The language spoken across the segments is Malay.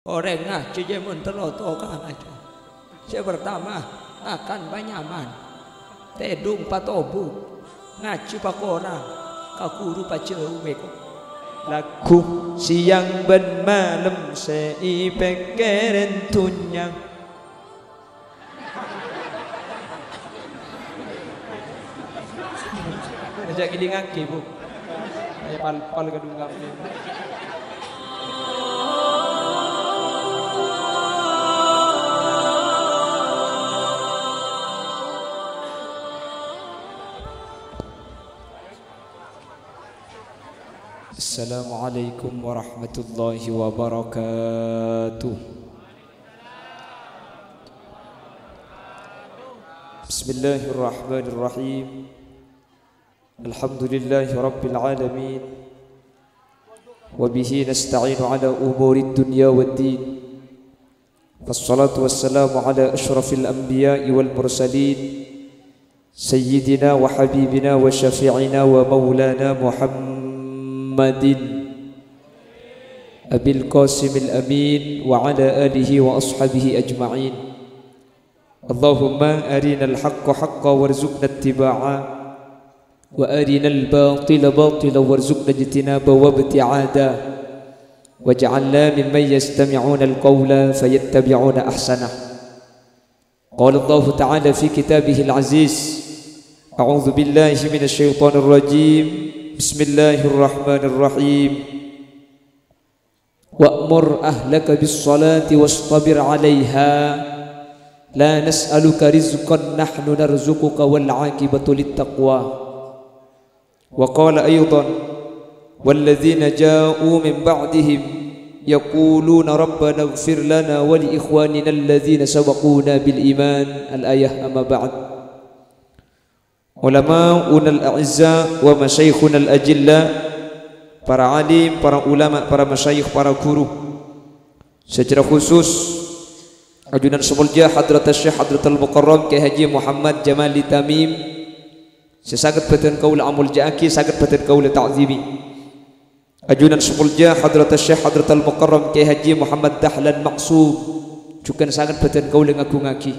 Orang ngaji je mentelotokan aja. Saya pertama akan banyaman. Tedung patobu ngaji pak orang kakuru paceu meko. Lagu siang ben malam sei pekeren tunyang. Ajak gini ngaki bu. Saya pal gedung kami. Assalamualaikum warahmatullahi wabarakatuh. Bismillahirrahmanirrahim. Alhamdulillahi rabbil alamin. Wabihi nasta'inu ala umurid dunya waddin. Wassalatu wassalamu ala ashrafil anbiya'i wal mursalin. Sayyidina wa habibina wa syafi'ina wa maulana Muhammadin Abil Qasimil Amin wa ala alihi wa ashabihi ajma'in. Allahumma arinal haqqa haqqa warzuqna ittiba'a wa arinal batila batila warzuqna ijtinaba wa ibti'ada waj'alna mimman yastami'una al-qawla fayattabi'una ahsanah. Qala Allah ta'ala fi kitabihil aziz, a'udzu billahi minasy syaithanir rajim. Bismillahirrahmanirrahim. Wa'mur ahlaka bis-salati wastabir 'alaiha la nas'aluka rizqan nahnu narzuquka wal 'aqibatu lit-taqwa. Wa qala aydan walladzina ja'u min ba'dihim yaquluna rabbana ighfir lana wa li ikhwanina alladzina sabaquna bil iman. Al-ayah amma ba'd. Ulama'una al-a'izza wa masyayikhuna al-ajilla, para alim, para ulama, para masyayikh, para guru, secara khusus ajunan semulja Hadrat Syekh Hadratul Mukarram Kyai Haji Muhammad Jamali Tamim, sesagat batin kaula amul ja'aki, sagat batin kaula ta'zibi. Ajunan semulja Hadrat Syekh Hadratul Mukarram Kyai Haji Muhammad Dahlan Maqsum, juga sagat batin kaula ngaku ngaki.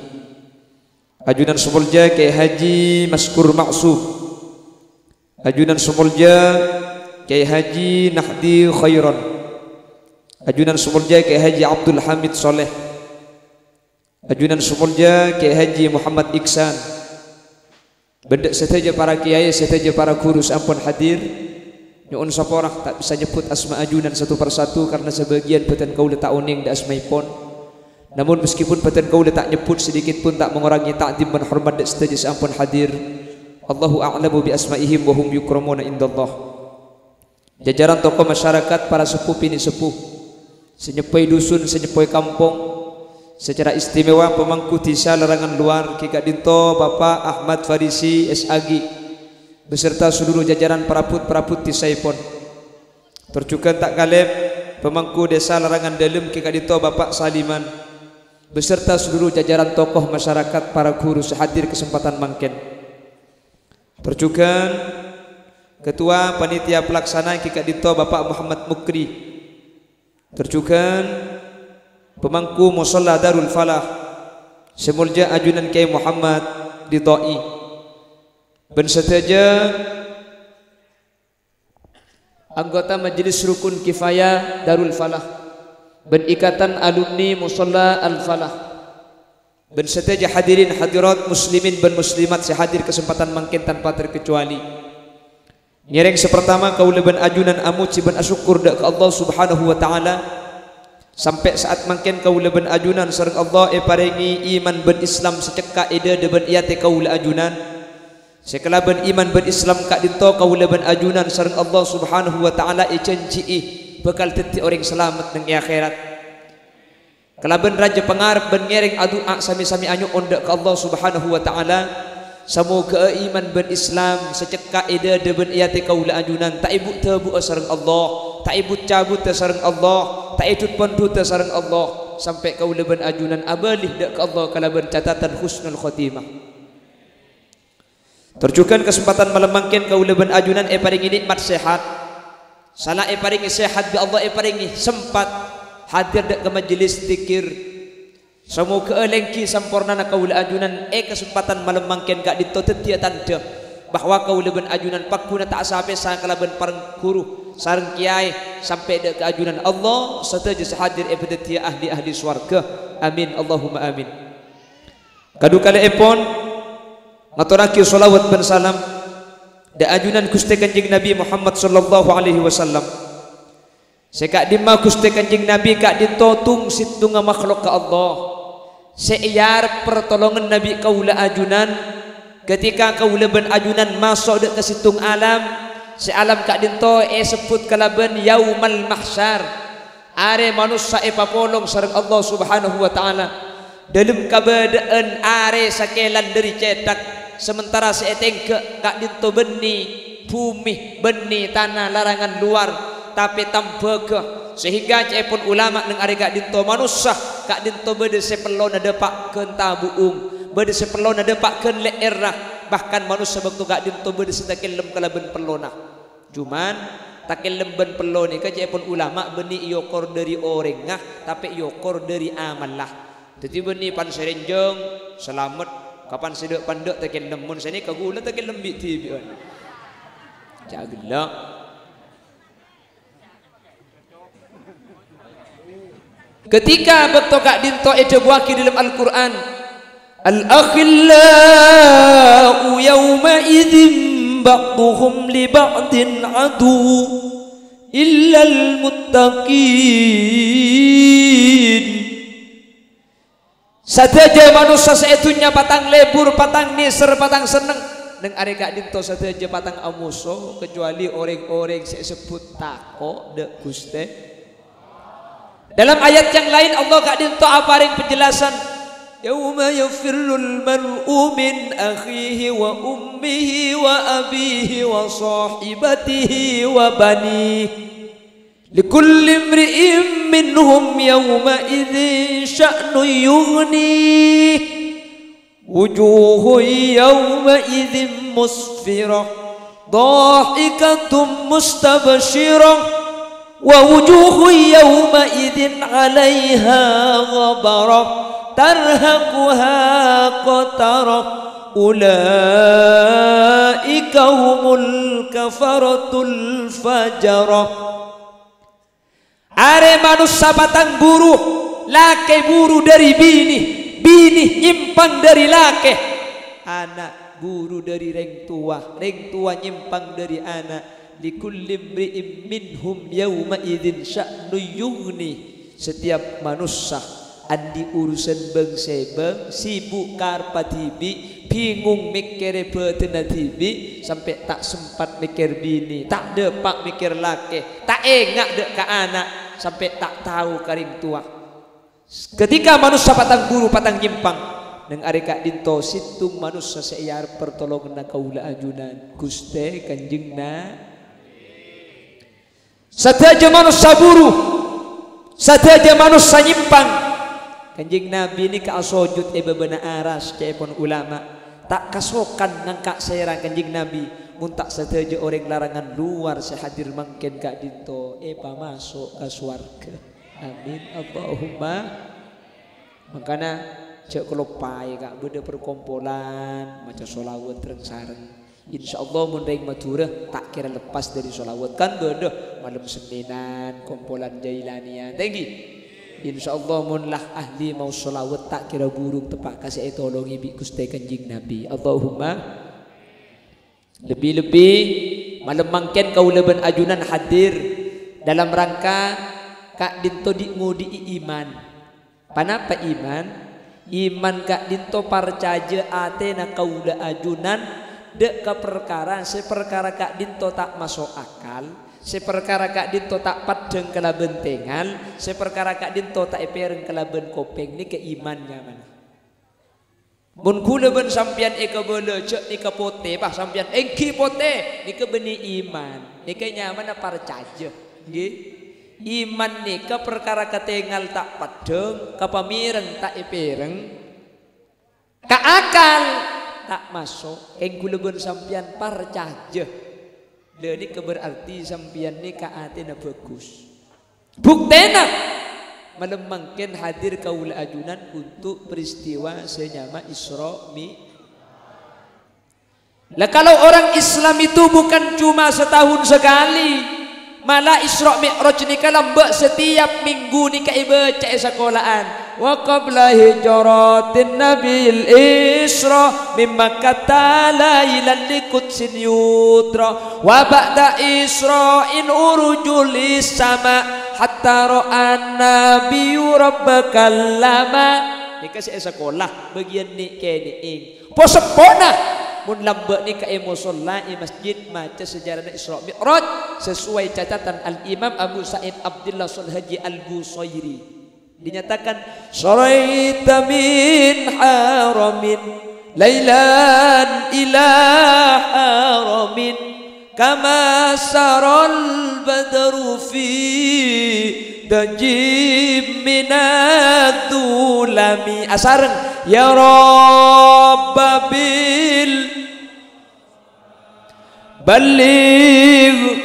Ajunan semulja Kyai Haji Maskur Maksum, ajunan semulja Kyai Haji Nahdi Khairan, ajunan semulja Kyai Haji Abdul Hamid Soleh, ajunan semulja Kyai Haji Muhammad Iksan. Bendak setaja para kiai, setaja para guru sampun hadir. Nyuun sapa orang tak bisa nyebut asma ajunan satu persatu karena sebagian beten kaula tak uning da asmaipun. Namun meskipun batin kau tak nyebut sedikit pun tak mengurangi ta'zim dan hormat dan setaja seampun hadir. Allahu a'lamu bi asma'ihim wa hum yukramuna indallah. Jajaran tokoh masyarakat, para sepuh pini sepuh, senyepai dusun, senyepai kampung, secara istimewa pemangku desa larangan luar Ki Kadinto Bapak Ahmad Farisi SAG beserta seluruh jajaran peraput-peraput disaipun. Terjukan tak kalem pemangku desa larangan dalem Ki Kadinto Bapak Saliman beserta seluruh jajaran tokoh masyarakat, para guru sehadir kesempatan mangken. Terjukan Ketua Panitia Pelaksana Ki Kadinto Bapak Muhammad Mukri. Terjukan pemangku Musalla Darul Falah semulja ajunan Kyai Muhammad Ridai. Ben seteja anggota Majelis Rukun Kifayah Darul Falah, ben ikatan alumni Musalla Al-Falah, ben seteja hadirin hadirat muslimin ben muslimat sehadir kesempatan mangkin tanpa terkecuali. Nyereng sepertama kaula ben ajunan amuci ben asyukur dak ke Allah Subhanahu wa taala sampai saat mangkin kaula ben ajunan sareng Allah paringi iman ben Islam seceka ida de ben iate kaula ajunan. Sekala ben iman ben Islam Kak Dinto kaula ben ajunan sareng Allah Subhanahu wa taala cenci bakal teti orang selamat nang akhirat. Kalaban raja pengarap ben ngereng adua sami-sami anyu ondak ke Allah Subhanahu wa taala. Semoga iman ben Islam seceka ida de ben iate kaula ajunan tak ibu tabu sareng Allah, tak ibu cabut sareng Allah, tak itut pandu sareng Allah sampai kaula ben ajunan abalih dak ke Allah kalaban catatan husnul khotimah. Terjukan kesempatan malam mangkin kaula ben ajunan paringi nikmat sehat. Salah paringi sehat bi Allah paringi sempat hadir dek ke majelis zikir. Semua keelengki sampurna na kaula ajunan kesempatan malam mangken gak ditotetia tanda bahwa kaula ben ajunan pakuna tak sampai sangkala ben parang guru sareng kiai sampai dek ke ajunan Allah setuju sehadir epetetia ahli swarga. Amin Allahumma amin. Kadu kala epon ngaturake sholawat ben salam da ajunan Gusti Kanjeng Nabi Muhammad sallallahu alaihi wasallam. Sekak dimma Gusti Kanjeng Nabi kak ditotung situnga makhluk ka Allah. Seiyar pertolongan Nabi kaula ajunan ketika kaula ben ajunan masuk dek ke situng alam. Se alam kak dinto sebut kalaben yaumal mahsyar. Are manusia papolong sareng Allah Subhanahu wa taala. Dalam keadaan are sakelan dari cetak sementara seeteng kak dinto beni bumi beni tanah larangan luar tapi tambah sehingga cepon ulama neng are kak dinto manusia kak dinto bede sepelona depak keun tabuung bede sepelona depak keun leerah bahkan manusia waktu kak dinto bede setakilem kalaben pelona cuman takilem ben peloni ka cepon ulama beni yokor dari orengah tapi yokor dari amal lah jadi beni pan serenjeng selamat kapan sedek pandek takilem mun sini kagula takilem bi tibian jagelak. Ketika betul kak dinto buaki dalam Al-Quran al-akhillau yawma idzin ba'duhum li ba'din adu illal muttaqin. Sadaja manusia seitunya patang lebur patang niser patang seneng neng are kak dinto sadaja patang amuso kecuali orang-orang sebut tako de Guste. Dalam ayat yang lain Allah kak dinto aparing penjelasan yauma yafirrul mar'u min akhihi wa ummihi wa abihi wa sahibatihi wa banihi likulli imri'in minhum yawma idzin sya'nun yughni wujuhun yawma idzin musfirah dhahikatum mustabshirah wa wujuhun yawma idzin 'alaiha ghabarah tarhaquha qatarah ulaika humul kafaratul fajarah. Are manusia batang buruh laki buruh dari bini bini nyimpang dari laki anak buruh dari reng tua nyimpang dari anak. Likulli imri'in minhum yawma idzin sya'nu yughni. Setiap manusia andi urusan beng sibuk karpatibi bingung mikir betena tibi sampai tak sempat mikir bini tak depak mikir laki tak engak dek ke anak sampai tak tahu karing tua. Ketika manusia patang guru patang nyimpang neng are kak dinto situng manusia seiyar pertolongan kaula ajunan Guste Kanjengna. Sadaja manusia buruh sadaja manusia nyimpang Kanjeng Nabi ini kaasojud bebena aras cepon ulama tak kasokan ngangkak serang Kanjeng Nabi muntak sadaja orang larangan luar sehadir mangken kak dinto masuk ke swarga. Amin Allahumma. Makanya cek kelopai kak beda perkumpulan macam sholawat tereng sareng insyaallah mun reng matura tak kira lepas dari sholawat kan beda malam seminan kumpulan jailanian tinggi insyaallah mun lah ahli mau sholawat tak kira burung tepak kasih tolongi bi Gusti Kanjeng Nabi. Allahumma. Lebih-lebih malam mangken kaula ben ajunan hadir dalam rangka kak dinto ngudi iman. Panapa iman? Iman kak dinto parcaje atena kaula ajunan dek ke perkara seperkara kak dinto tak masuk akal seperkara kak dinto tak padeng kelaben tengal seperkara kak dinto tak epereng kelaben kopeng ni keimannya mana mun kula ben sampian eka bele cek ni pote bah sampian engki pote ni beni iman ni nyaman parcaje nggih iman ni ke perkara katengal tak padeng kapamireng tak epereng ka akal tak masuk kengkuleban sampian parcaje leni keberarti sampian ni kaatena bagus buktena melemangkan hadir kaula ajunan untuk peristiwa senyama Isra Mi. Lah kalau orang Islam itu bukan cuma setahun sekali, malah Isra Mi'raj ni kalau mbak setiap minggu ni kai baca sekolahan. Wa qabla hijratin nabil Isra mimma kata lailan liqudsin yutra wa ba'da Isra'in urujul sama hatta ra'an nabiyyu rabbakal lama. Ni kasih sekolah bagian ni kene ing. Posepona mun lambak ni ka musalla di masjid maca sejarah Isra Mi'raj sesuai catatan Al-Imam Abu Sa'id Abdullah Haji Al-Busairi dinyatakan syaraita min haramin lailan ila haramin kama saral badru fi dajib minadulami asareng ya rabbabil baligh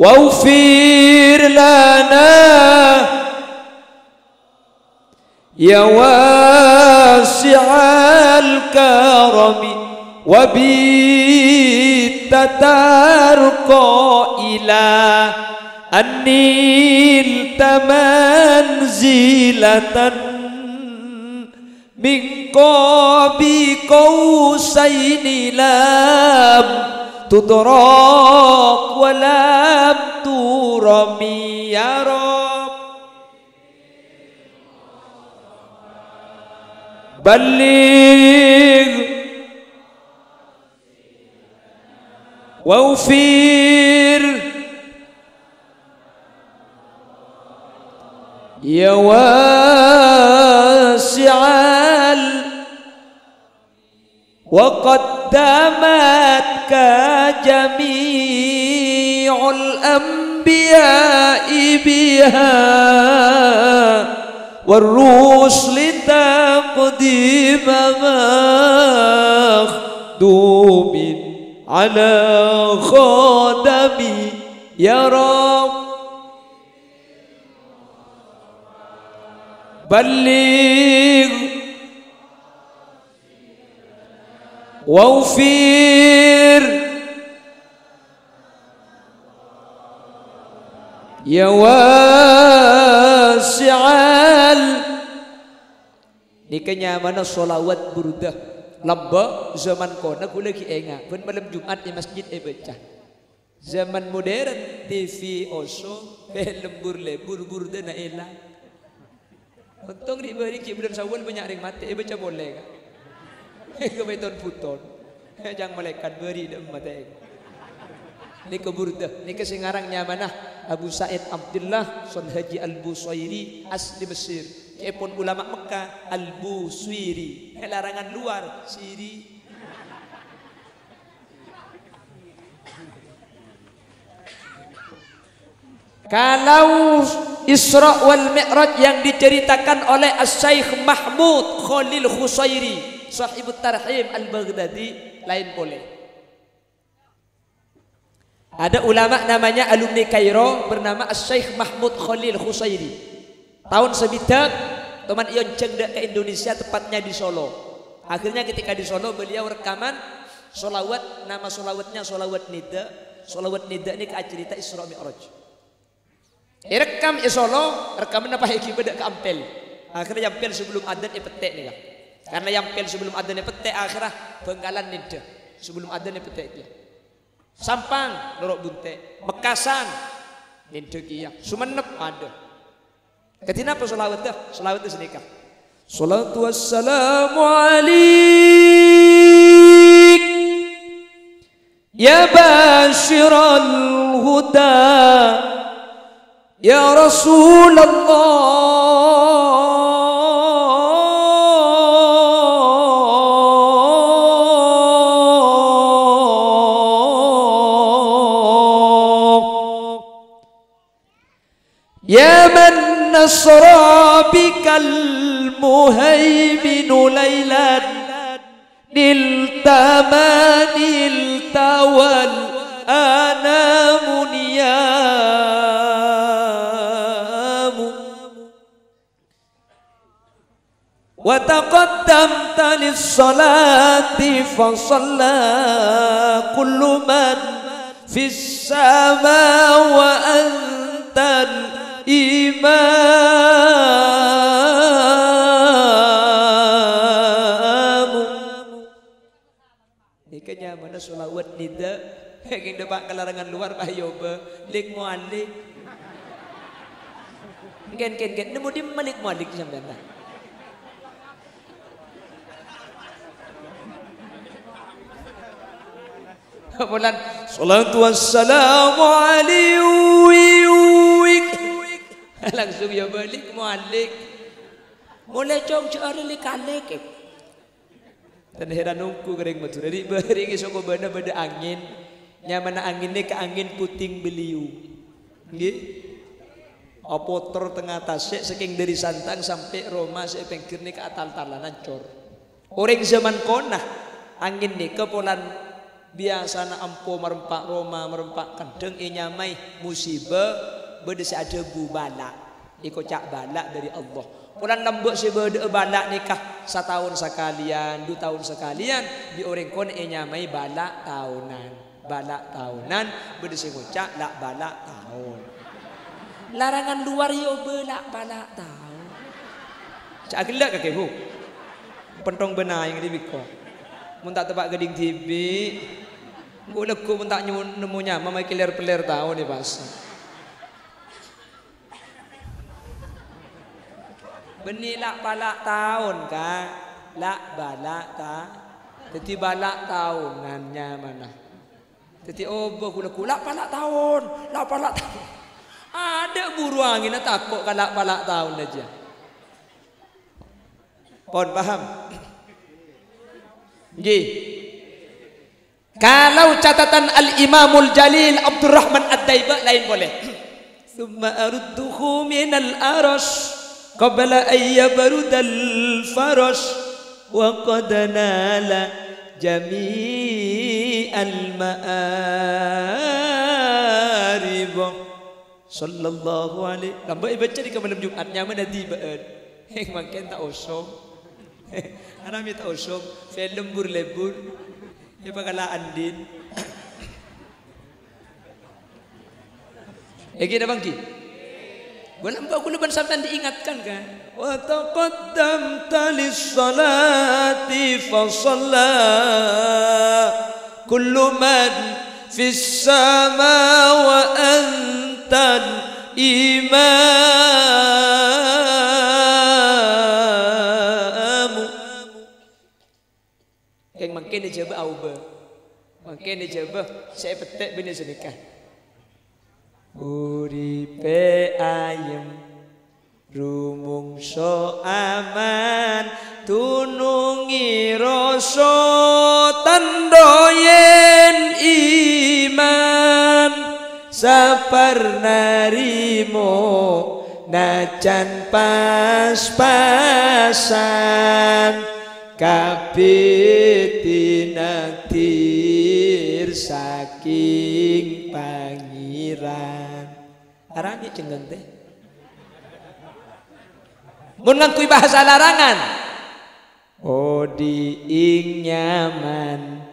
waghfir lana ya wasi'al karami wa bi tatarqa ila anil tamanzilatan min qabi qausaini lam tudrak wa lam turami ya rab baligh waghfir ya wasi'al wa qaddamat ka jami'ul anbiya'i biha warrusli taqdima makhdumin ala khadami ya rab baligh waghfir ya wasi'al ni kenyamanan solawat burdah lamba zaman kona aku lagi enga pun malam Jumat di masjid baca zaman modern TV oso lembur burdah na elang untung di bari ki bulan Syawal banyak ring mati baca boleh kan ke beton puton jangan malaikat beri dak mate ni ke burdah ni ke singarangnya mana Abu Sa'id Abdullah Haji Al-Busairi asli Mesir epon ulama Mekah Al-Busairi larangan luar siri kalau Isra wal Mi'raj yang diceritakan oleh As-Syaikh Mahmud Khalil Khusairi Sahibut Tarhim Al-Baghdadi lain boleh. Ada ulama namanya alumni Kairo bernama As-Syaikh Mahmud Khalil Khusairi. Tahun sebidak teman ion cengdak ke Indonesia tepatnya di Solo. Akhirnya ketika di Solo beliau rekaman solawat, nama solawatnya solawat nida. Solawat nida ini ke cerita Isra Mi'raj. Rekam di Solo, rekaman apa hiki beda ke Ampel. Akhirnya Ampel sebelum adan petek nih lah. Karena yang pel sebelum adzan petek akhirah Bengkalan nida sebelum adzan petek dia. Sampang Lorok Bunte, Mekasan nida kia, Sumenep ada. Ketina apa selawat dah? Selawat dah sedekah. Salatu wassalamu alaik ya basyiral huda ya Rasulullah ya man nasra bikal muhaiminu laylan niltamanil tawal anamuniya wa taqaddamta lis-salati fa shalla kullu man fis sama wa antal imam. Ikanya mana solawat nida yang dapat kelarangan luar bahayoba lik mualik gen nemu di malik sampean ta. Bulan salatu wassalamu alaihi langsung ya balik mualik mulai cong cari likalik dan heran nungku kering betul dari beri soko benda angin nyaman angin ini ke angin puting beliau nggih opotor tengah tasik saking dari Santang sampai Roma saya pengkir ni ke atal-talanan cor orang zaman konah angin ni kepolan biasana ampo merempak Roma merempak kendeng nyamai musibah berdesi ada bu balak iko cak balak dari Allah pulang lembut si berde balak nikah setahun sekalian 2 tahun sekalian di orang kon nyamai balak tahunan berdesi ngocak lak balak tahun larangan luar yo balak tahun cak gelak kakek bu pentong benah yang dibiko mun tak tebak geding TV bu leku mun tak nemunya mama keler-peler tahu nih pas beni lak balak tahun kak lak balak ta jadi balak tahunannya mana jadi ku leku lak balak tahun ada buru angin takut kan lak balak tahun aja pon paham. Nggih. Kalau catatan Al-Imamul Jalil Abdurrahman Ad-Daiba lain boleh. Summa arudduhu minal arash qabla an yabrudal farash wa qad nala jami'al ma'arib. Sallallahu alaihi. Lambai baca di malam Jumatnya mana tibaan. Heng makin tak osong. Anak minta usum, film lebur, dia pakala andin. Egi dah bangki. Bulan aku leban sampai diingatkan kan. Wa taqaddamta lis-salati fa shalla kullu man fis sama wa antal imam. Mungkin dijawab auba, mungkin dijawab saya petek bini senikah. Uripe ayem, rumungso aman, tunungi rasa tandoyen iman, sapar narimo najan pas-pasan. Kabeh tinakdir saking pangeran. Arane jeneng teh. Mun ngangkui bahasa larangan. Odi ing nyaman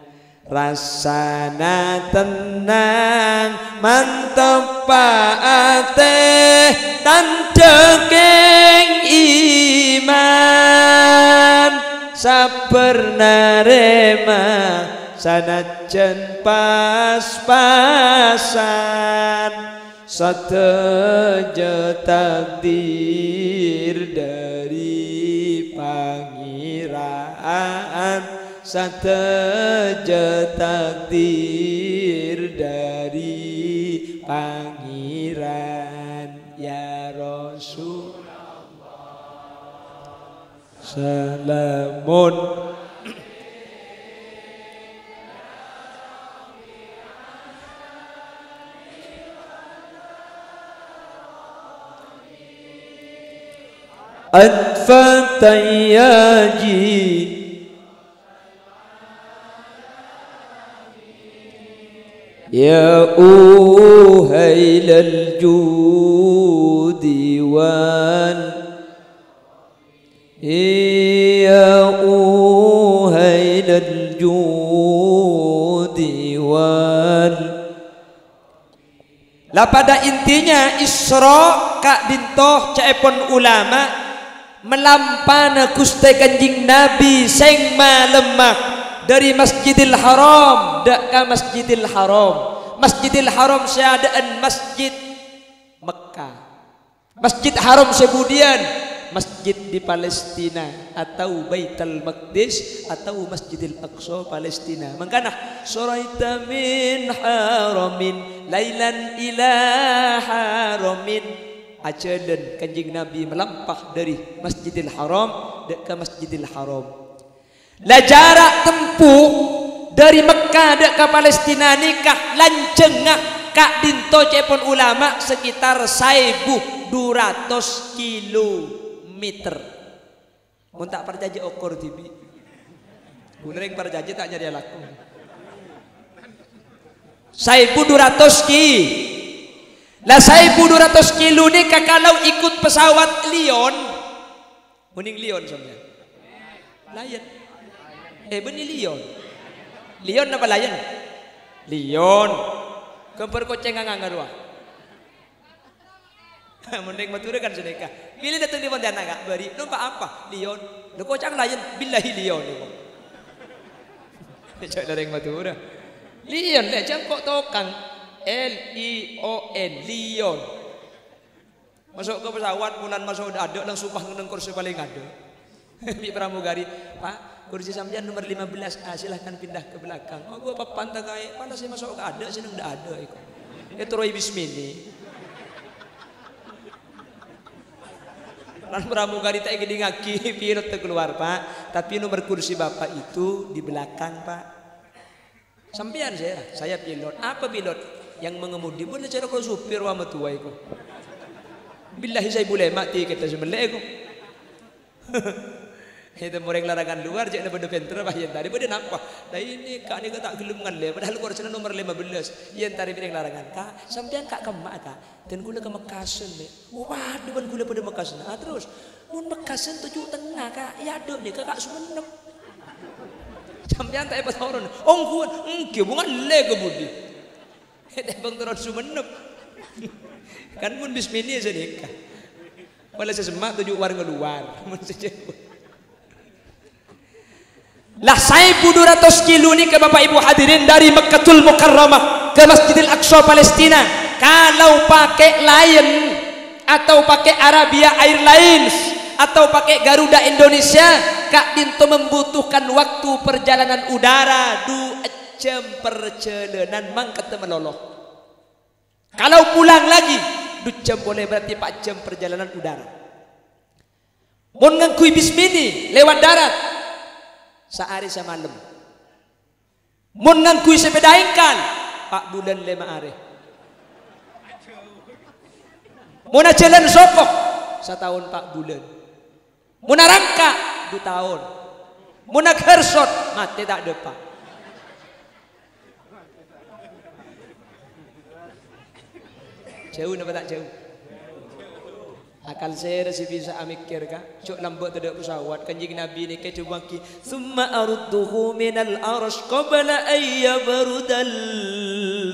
rasana tenang mantep ate tandekeng iman. Sabar narema sanajan pas-pasan sateja takdir dari pangeran sateja takdir dari pangeran ya Rasul salamun Al-Fatayaji Ya uhailal judi wal Ya uhailal judi wal. Lah pada intinya Isra kak dintoh caepon ulama melampana Gusti Kanjeng Nabi sing malemah dari Masjidil Haram dak ka Masjidil Haram. Masjidil Haram seadaan Masjid Mekah. Masjid Haram sebudian masjid di Palestina atau Baitul Maqdis atau Masjidil Aqsa Palestina. Makanya suraita min haramin lailan ila haramin. Ajalan Kanjeng Nabi melampah dari Masjidil Haram ke Masjidil Haram. Lah jarak tempuh dari Mekah ke Palestina nikah lancengah kak dinto cepon ulama sekitar 1.200 kilometer. Mun tak perjanji okor tibi. Gunering perjanji tak nyari laku. 1.200 ki. Lah 1.200 kilo ni kalau ikut pesawat Lion. Mending Lion sampean. Lion. Benih Lion. Lion apa Lion? Lion. Kemper koceng nganggar wah. Mending mature kan sedekah. Pilih datang di Pontianak kak bari. Numpak apa? Lion. Lu kocang Lion. Billahi Lion. Cak dereng mature. Lion le jam kok tokang. Lion. Lion. Masuk ke pesawat bulan masuk udah ada langsung sumpah nang kursi paling ada. Di pramugari, Pak, kursi sampean nomor 15. Silahkan pindah ke belakang. Oh, gua papan tak kayak mana sih masuk ke ada sih ndak ada iku. Itu Roy Bismini. Lan pramugari tak gede ngaki pilot keluar, Pak. Tapi nomor kursi Bapak itu di belakang, Pak. Sampean saya pilot. Apa pilot? Yang mengemudi boleh cara kau supir wa matua iku. Billahi saya boleh mati kita sebelah iku. Itu moreng larangan luar jadi pada pentra bah yang tadi pada nampak. Nah ini kak ni tak gelem ngalih padahal kursi nomor 15. Yang tadi moreng larangan kak sampean kak kemak kak dan gula ke Mekasen nih. Waduh ban gula pada Mekasen. Terus mun Mekasen 7 tengah kak ya ada nih kak Sumenep. Sampean tak apa turun. Ongkuan engke bungan le ke budi. Bang turun Sumenep. Kan mun bismillah sedekah. Wala sesemak 7 warga luar. Mun sejauh. Lah 1.200 kilo ni ke Bapak Ibu hadirin dari Mekkatul Mukarramah ke Masjidil Aqsa Palestina. Kalau pakai Lion atau pakai Arabia Airlines atau pakai Garuda Indonesia, Kak Dinto membutuhkan waktu perjalanan udara 2 jam perjalanan mangkat meloloh. Kalau pulang lagi 2 jam boleh berarti 4 jam perjalanan udara. Mun ngangkui bismini lewat darat sehari semalam. Mun ngangkui sepeda engkal 4 bulan 5 hari. Mun jalan sokok 1 tahun 4 bulan. Mun rangka 2 tahun. Mun kersot mati tak depan. Jauh napa tak jauh? Akal saya masih bisa mikir kak. Cuk lambat tidak pesawat. Kanjeng Nabi ni kayak coba ki. Summa arudduhu minal arash qabla ayyabrudal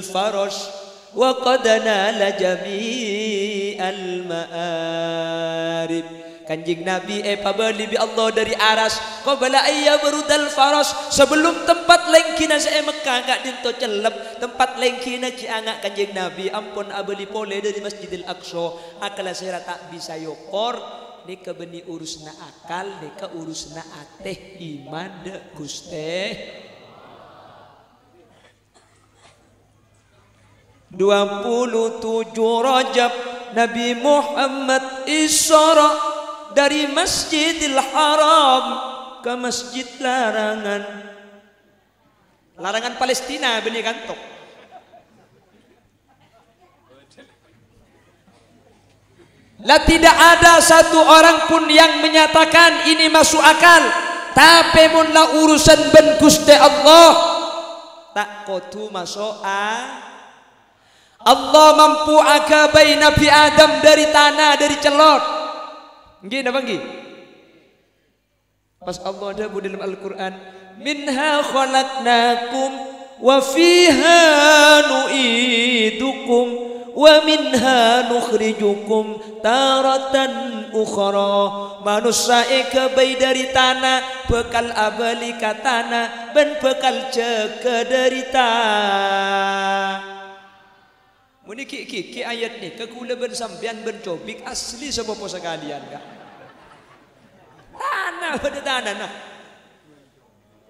farash wa qad nala jami'al ma'arib. Kanjeng Nabi pabali bi Allah dari aras qabla ayyabrudal farash sebelum tempat lengkina saya Mekah kak dinto celep tempat lengkina ciangak Kanjeng Nabi ampun abeli pole dari Masjidil Aqsa akal saya tak bisa yokor ni ke beni urusna akal ni ke urusna ateh iman de Guste 27 Rajab Nabi Muhammad Isra dari Masjidil Haram ke Masjid Larangan. Larangan Palestina benih kantok. Lah tidak ada satu orang pun yang menyatakan ini masuk akal. Tapi munlah urusan ben Gusti Allah tak kotu masuk Allah mampu agabai Nabi Adam dari tanah dari celot. Nggih napa nggih? Pas Allah ada dalam Al-Quran, minha khalaqnakum wa fiha nu'idukum wa minha nukhrijukum taratan ukhra. Manusia kebai dari tanah, bekal abali ka tanah, ben bekal ceke dari tanah. Muni ki ayat ni kekula ben sampean ben cobik asli sepopo sekalian kak. Tanah pada tanah nah.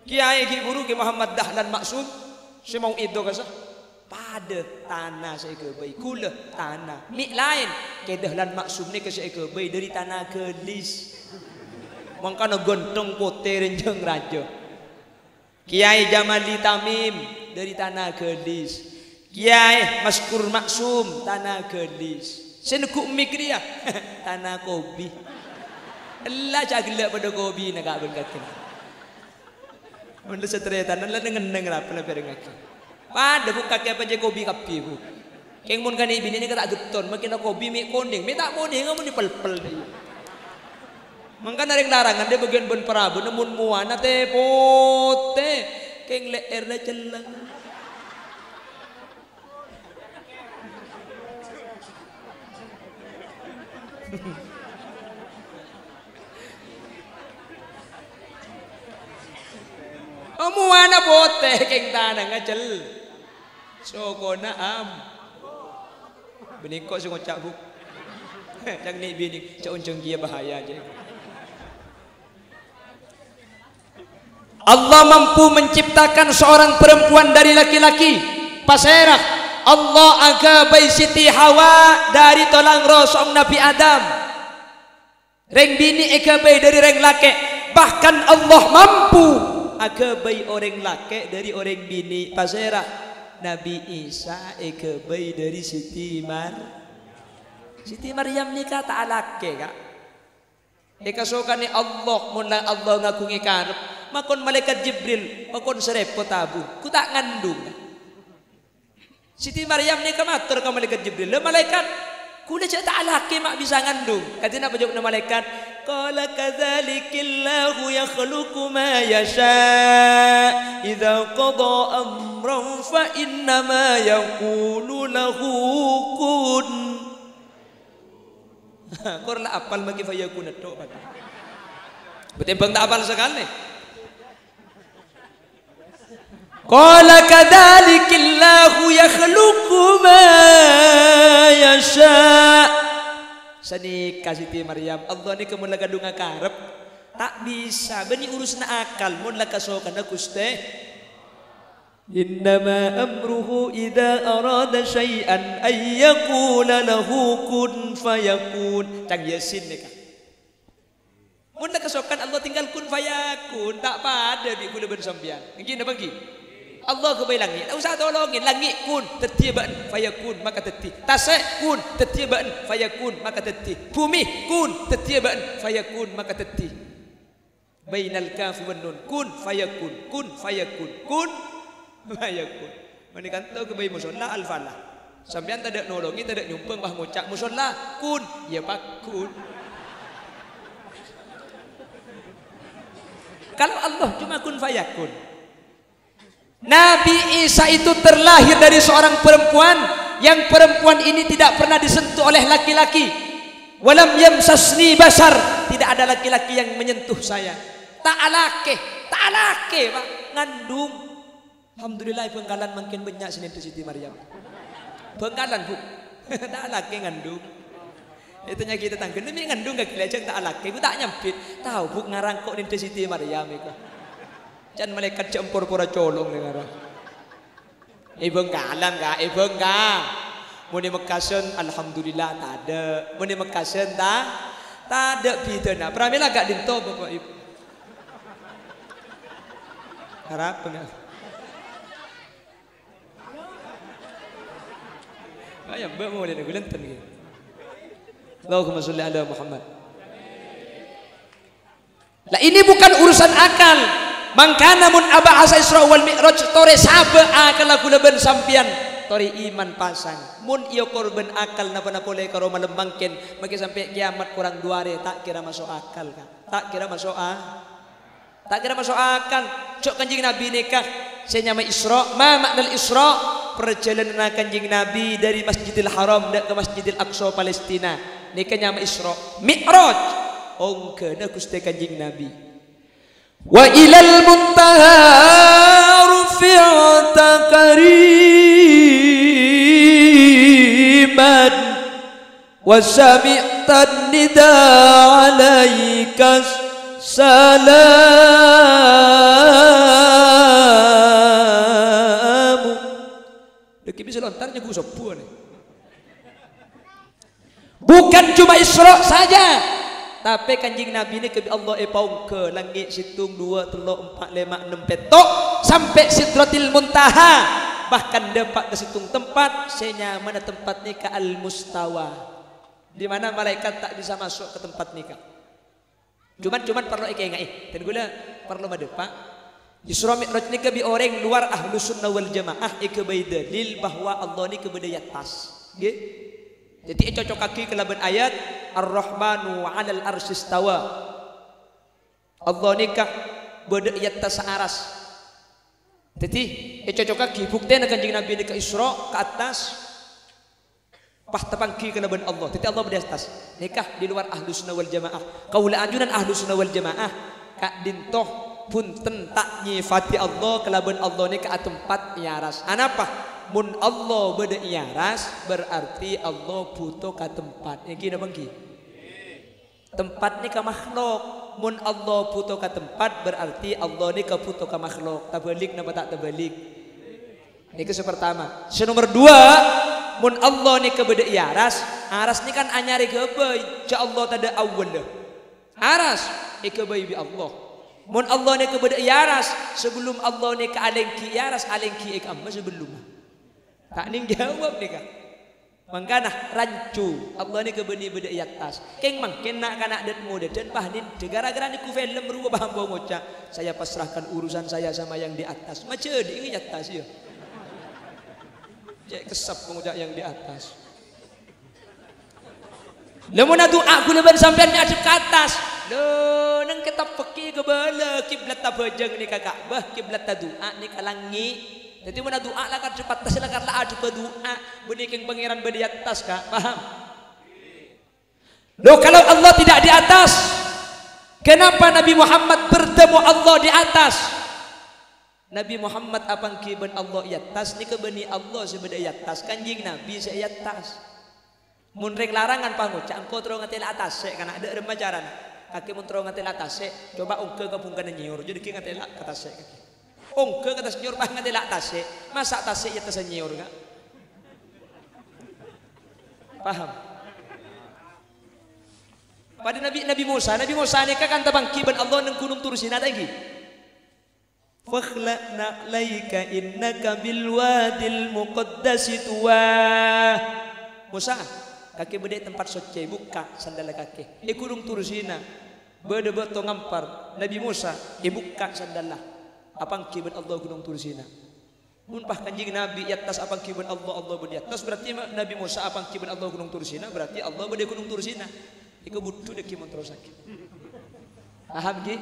Kiai Ki Guru Ki Muhammad Dahlan Maksum si mau itu kasah pada tanah saya kebai kula tanah mik lain Ki Dahlan Maksum ni ke saya kebai dari tanah gelis mangkana gontong pote renjeng raja. Kiai Jamali Tamim dari tanah gelis, Kiai Maskur Maksum tanah gelis, senukuk mikriya tanah kobi. Allah jagelak pada kobi nak abang kaki. Benda setereta nan la ngeneng apa la pereng kaki. Pada bu kaki apa je kobi kapi bu. Keng mun kan bini ni kata geton makin kobi mi konding, mi tak konding ngamun ni pel-pel deui. Mangka nareng larangan dia bagian ben prabu namun muana teh pote keng leer na celang. Muana bote keng tanah ngacel soko na am bening kok sing ngocak bu yang ni bini cak unceng dia bahaya aja. Allah mampu menciptakan seorang perempuan dari laki-laki paserah. Allah agabai Siti Hawa dari tolang rosong Nabi Adam, reng bini agabai dari reng laki. Bahkan Allah mampu agabai orang laki dari orang bini paserah. Nabi Isa agabai dari Siti Maryam ni kata laki kak. Ekasokan ni Allah mula Allah ngaku ngikarep makon malaikat Jibril makon serepot tabu ku tak ngandung. Siti Maryam ni kamatur ka malaikat Jibril le malaikat ku le tak laki mak bisa ngandung. Katina apa jawab malaikat qala kadzalikillahu yakhluqu ma yasha idza qada amran fa inna ma yaqulu lahu kun. Kor la apal magi fayakun tok pak. Betimbang tak apal sekali. Qala kadzalikillahu yakhluqu ma yasha. Sani Siti Maryam Allah ni kemun laga dunga karep tak bisa beni urusna akal mun la kasokana Gusti. Innama amruhu idza arada syai'an ay yaqula lahu kun fayakun. Cang Yasin ni kan. Mun la kasokan Allah tinggal kun fayakun tak pada bi kula ben sampean. Ngin apa gi? Allah ke langit. Tak usah tolongin langit kun tetiban fayakun maka teti. Tasek kun tetiban fayakun maka teti. Bumi kun tetiban fayakun maka teti. Bainal kaf wan nun kun fayakun kun fayakun. Mani kanto ke bayi musola al-falah. Sampean tak ada nolongi tak ada nyumpeng bah ngucak musola kun ya pak kun. Kalau Allah cuma kun fayakun. Nabi Isa itu terlahir dari seorang perempuan yang perempuan ini tidak pernah disentuh oleh laki-laki. Walam yamsasni basar, tidak ada laki-laki yang menyentuh saya. Tak alake pak ngandung. Alhamdulillah Bengkalan makin banyak sini Siti Maryam. Bengkalan bu, tak alake ngandung. Itunya kita tanggung demi ngandung gak kelihatan tak alake. Aku tak nyampit. Tahu bu ngarangkok nih Siti Maryam itu. Jangan malaikat campur pura colong dengar. Bengkalan kak, Bengkal. Muni Mekasen, alhamdulillah tak ada. Muni Mekasen tak ada bidana. Pramila gak dinto bapak ibu. Harap enggak. Ayam mbak mau lihat gulenten gitu. Allahumma sholli ala Muhammad. Lah ini bukan urusan akal. Mangkana mun abahasa Isra wal Mi'raj tore sabe akal aku leben sampian tori iman pasang. Mun iyo korban akal napa pole karo malembangken maki sampai kiamat kurang 2 hari tak kira masuk akal kan. Tak kira masuk Tak kira masuk akal. Cok kanjeng Nabi nikah saya nyama Isra. Ma makna Isra? Perjalanan kanjeng Nabi dari Masjidil Haram ke Masjidil Aqsa Palestina. Nikah nyama Isra. Mi'raj. Ongkena Gusti kanjeng Nabi. Wa ilal muntaha rufi'ata kariman wa sami'tan nida alaika salamu. Deki bisa lontarnya gue sepuh nih. Bukan cuma Isra saja, tapi kanjeng Nabi ini ke Allah epaung ke langit situng 2, 3, 4, 5, 6 petok sampai Sidratil Muntaha. Bahkan dapat ke situng tempat saya mana tempat nikah Al-Mustawa, di mana malaikat tak bisa masuk ke tempat nikah. Cuman perlu ikai dan gula perlu madepa Isra Mi'raj ni kebi orang luar ahlu sunnah wal jamaah ikebai dalil bahwa Allah ni kebeda atas. Jadi cocok kaki kelaban ayat Ar-Rahmanu 'alal arsy istawa. Allah nikah beda atas aras. Jadi cocok kaki bukti nak kanjeng Nabi nikah Isra ke atas pah tepangki kelaban Allah. Jadi Allah beda atas. Nikah di luar ahlu sunnah wal jamaah. Kaula ajunan ahlu sunnah wal jamaah kak dintoh punten tak nyifati Allah kelaban Allah ni ke tempat iaras. Anapa? Mun Allah beda iaras berarti Allah butuh ke tempat. Yang kira bangki. Tempat ni ke makhluk. Mun Allah butuh ke tempat berarti Allah ni ke butuh ke makhluk. Terbalik napa tak terbalik? Ini ke pertama. Nomor 2, mun Allah ni ke beda iaras. Aras ni kan anyari gebay. Ja Allah tada awal. Aras ikebay bi Allah. Mun Allah ni ke beda iaras sebelum Allah ni ke alengki iaras alengki ik amma sebelum. Tak ning jawab ni kan. Mangkana rancu Allah ni ke beni beda iatas. Keng mang kena kanak dat muda dan pahnin gara-gara ni ku film merubah hamba ngocak. Saya pasrahkan urusan saya sama yang di atas. Macam di atas ya. Cek kesap pengucap yang di atas. Namun doa ku leban sampean adep ke atas. Lo nang kita pergi ke bala kiblat tabajang ni ka Ka'bah, kiblat doa ni ka langit. Jadi mana doa lah kan cepat tas lah kan lah adep doa benih keng pangeran bedi atas ka. Paham? Lo kalau Allah tidak di atas, kenapa Nabi Muhammad bertemu Allah di atas? Nabi Muhammad apang kiban Allah di atas ni ke beni Allah sebeda di atas kanjing Nabi saya di atas. Munreng larangan pangucak engkau terus ngatil atas saya kana ada remajaran kaki mun terus ngatil atas saya coba ungke gabung kana nyiur jadi ki ngatil atas saya kaki ungke atas nyiur bah ngatil atas saya masa atas saya atas nyiur enggak paham pada Nabi Musa ni kan tabang kiban Allah nang gunung Tur Sina lagi fakhla'na laika innaka bil wadil muqaddasi tuwa Musa kaki beda tempat suci buka sandal kaki gunung Tur Sina beda beto ngampar Nabi Musa buka sandal apang kiban Allah gunung Tur Sina mun pah kanjing Nabi atas apang kiban Allah beda atas berarti Nabi Musa apang kiban Allah gunung Tur Sina berarti Allah beda gunung Tur Sina iku butuh deki mun terus sakit paham ge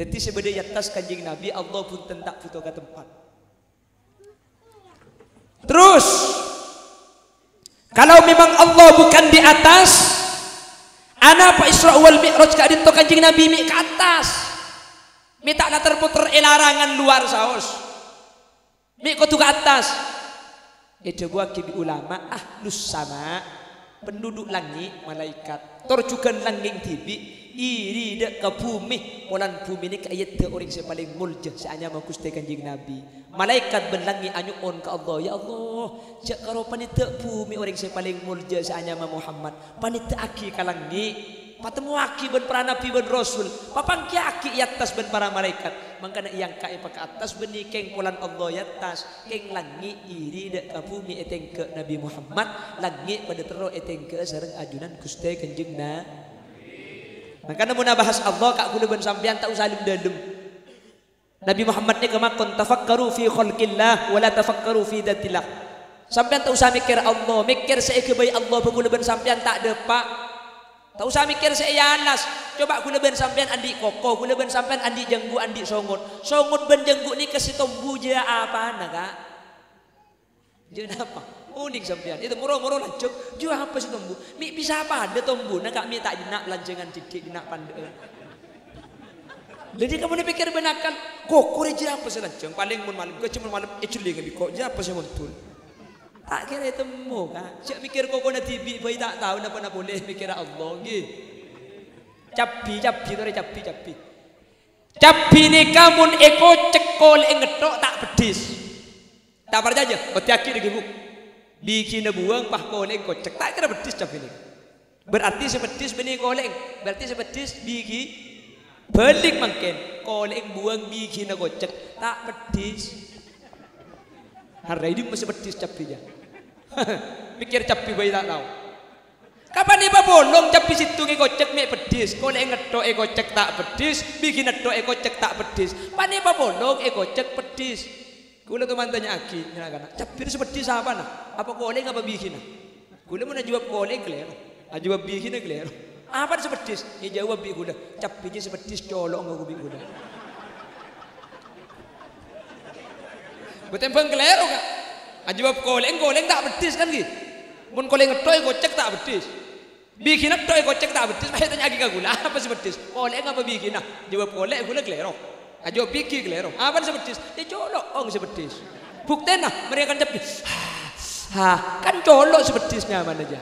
dadi sebeda atas kanjing Nabi Allah pun tentak butuh ke tempat terus kalau memang Allah bukan di atas, ana apa Isra wal Mi'raj ka dinto kanjing Nabi mi ke atas. Mi tak terputer larangan luar saos. Mi ko tu ke atas. Itu buat kibi ulama ahlus sama, penduduk langit malaikat. Torjukan langit tibi iri dek ke bumi, molan bumi ni kayat te orang yang paling mulja seanya mau Gusti kanjing Nabi. Malaikat benlangi anyuon ke Allah, ya Allah, jak karo panita bumi orang yang paling mulja seanya mau Muhammad. Panita aki kalangi, patemu aki ben para nabi ben rasul, papang ki aki atas ben para malaikat. Mangkana yang kai ke atas beni keng polan Allah atas, keng langi iri dek ke bumi eteng ke Nabi Muhammad, langi pada tero eteng ke sareng ajunan Gusti kanjing Nabi. Makanya mau bahas Allah kak kulo ben sampean tak usah dalam. Nabi Muhammad ni kemakon tafakkaru fi khalqillah wala tafakkaru fi datillah. Sampean tak usah mikir Allah, mikir seike bae Allah kulo ben sampean tak ada pak. Tak usah mikir saya alas. Coba kula ben sampean andi koko, kula ben sampean andi jenggu, andi songot. Songot ben jenggu ni kasih tombu je apa nak kak? Je apa? Unik sampean. Itu murah-murah lancung. Je apa sih tombu? Mi bisa apa ada tombu? Nak kak mi tak jenak lancengan titik jenak pandai. Jadi kamu ni pikir benakan koko je apa sih lancung? Paling mun malam, kau cuma malam eculi ngabi kok je apa sih montul? Tak kira temu kan. Cak mikir kok na tibi boy tak tahu napa nak boleh mikir Allah nggih. Capi tu capi. Capi ni kamun eko cekol ngetok tak pedis. Tak percaya? Hati-hati lagi bu. Bikin buang pah koleng kocek tak kira pedis capi ni. Berarti sepedis benih koleng. Berarti sepedis bigi balik makin koleng buang bikin kocek tak pedis. Hari ini masih pedis capinya. Mikir capi bayi tak tahu. Kapan ni bolong capi situ kocek mek pedis. Kau lek ngetok kocek tak pedis, bikin ngetok kocek tak pedis. Pani bolong kocek pedis. Kula tu mantanya aki, nyana capi sepedis apa nak? Apa koleng apa bikin? Kula mau jawab koleng kelero. Jawab bikin kelero. Apa sepedis? Ya jawab bi kula. Capinya sepedis colok ngaku bi kula. Betempeng kelero kak. Ajawab koleng tak bedis kan gitu. Mun koleng ngetok kocek tak bedis. Bikin ngetok kocek tak bedis. Saya tanya lagi ke gula apa sih bedis? Koleng apa bikin? Nah, jawab koleng gula kelero. Ajawab bikin kelero. Apa sih bedis? Dia colok ong sih bedis. Bukti nah mereka kan cepi. Kan colok sih bedisnya mana aja.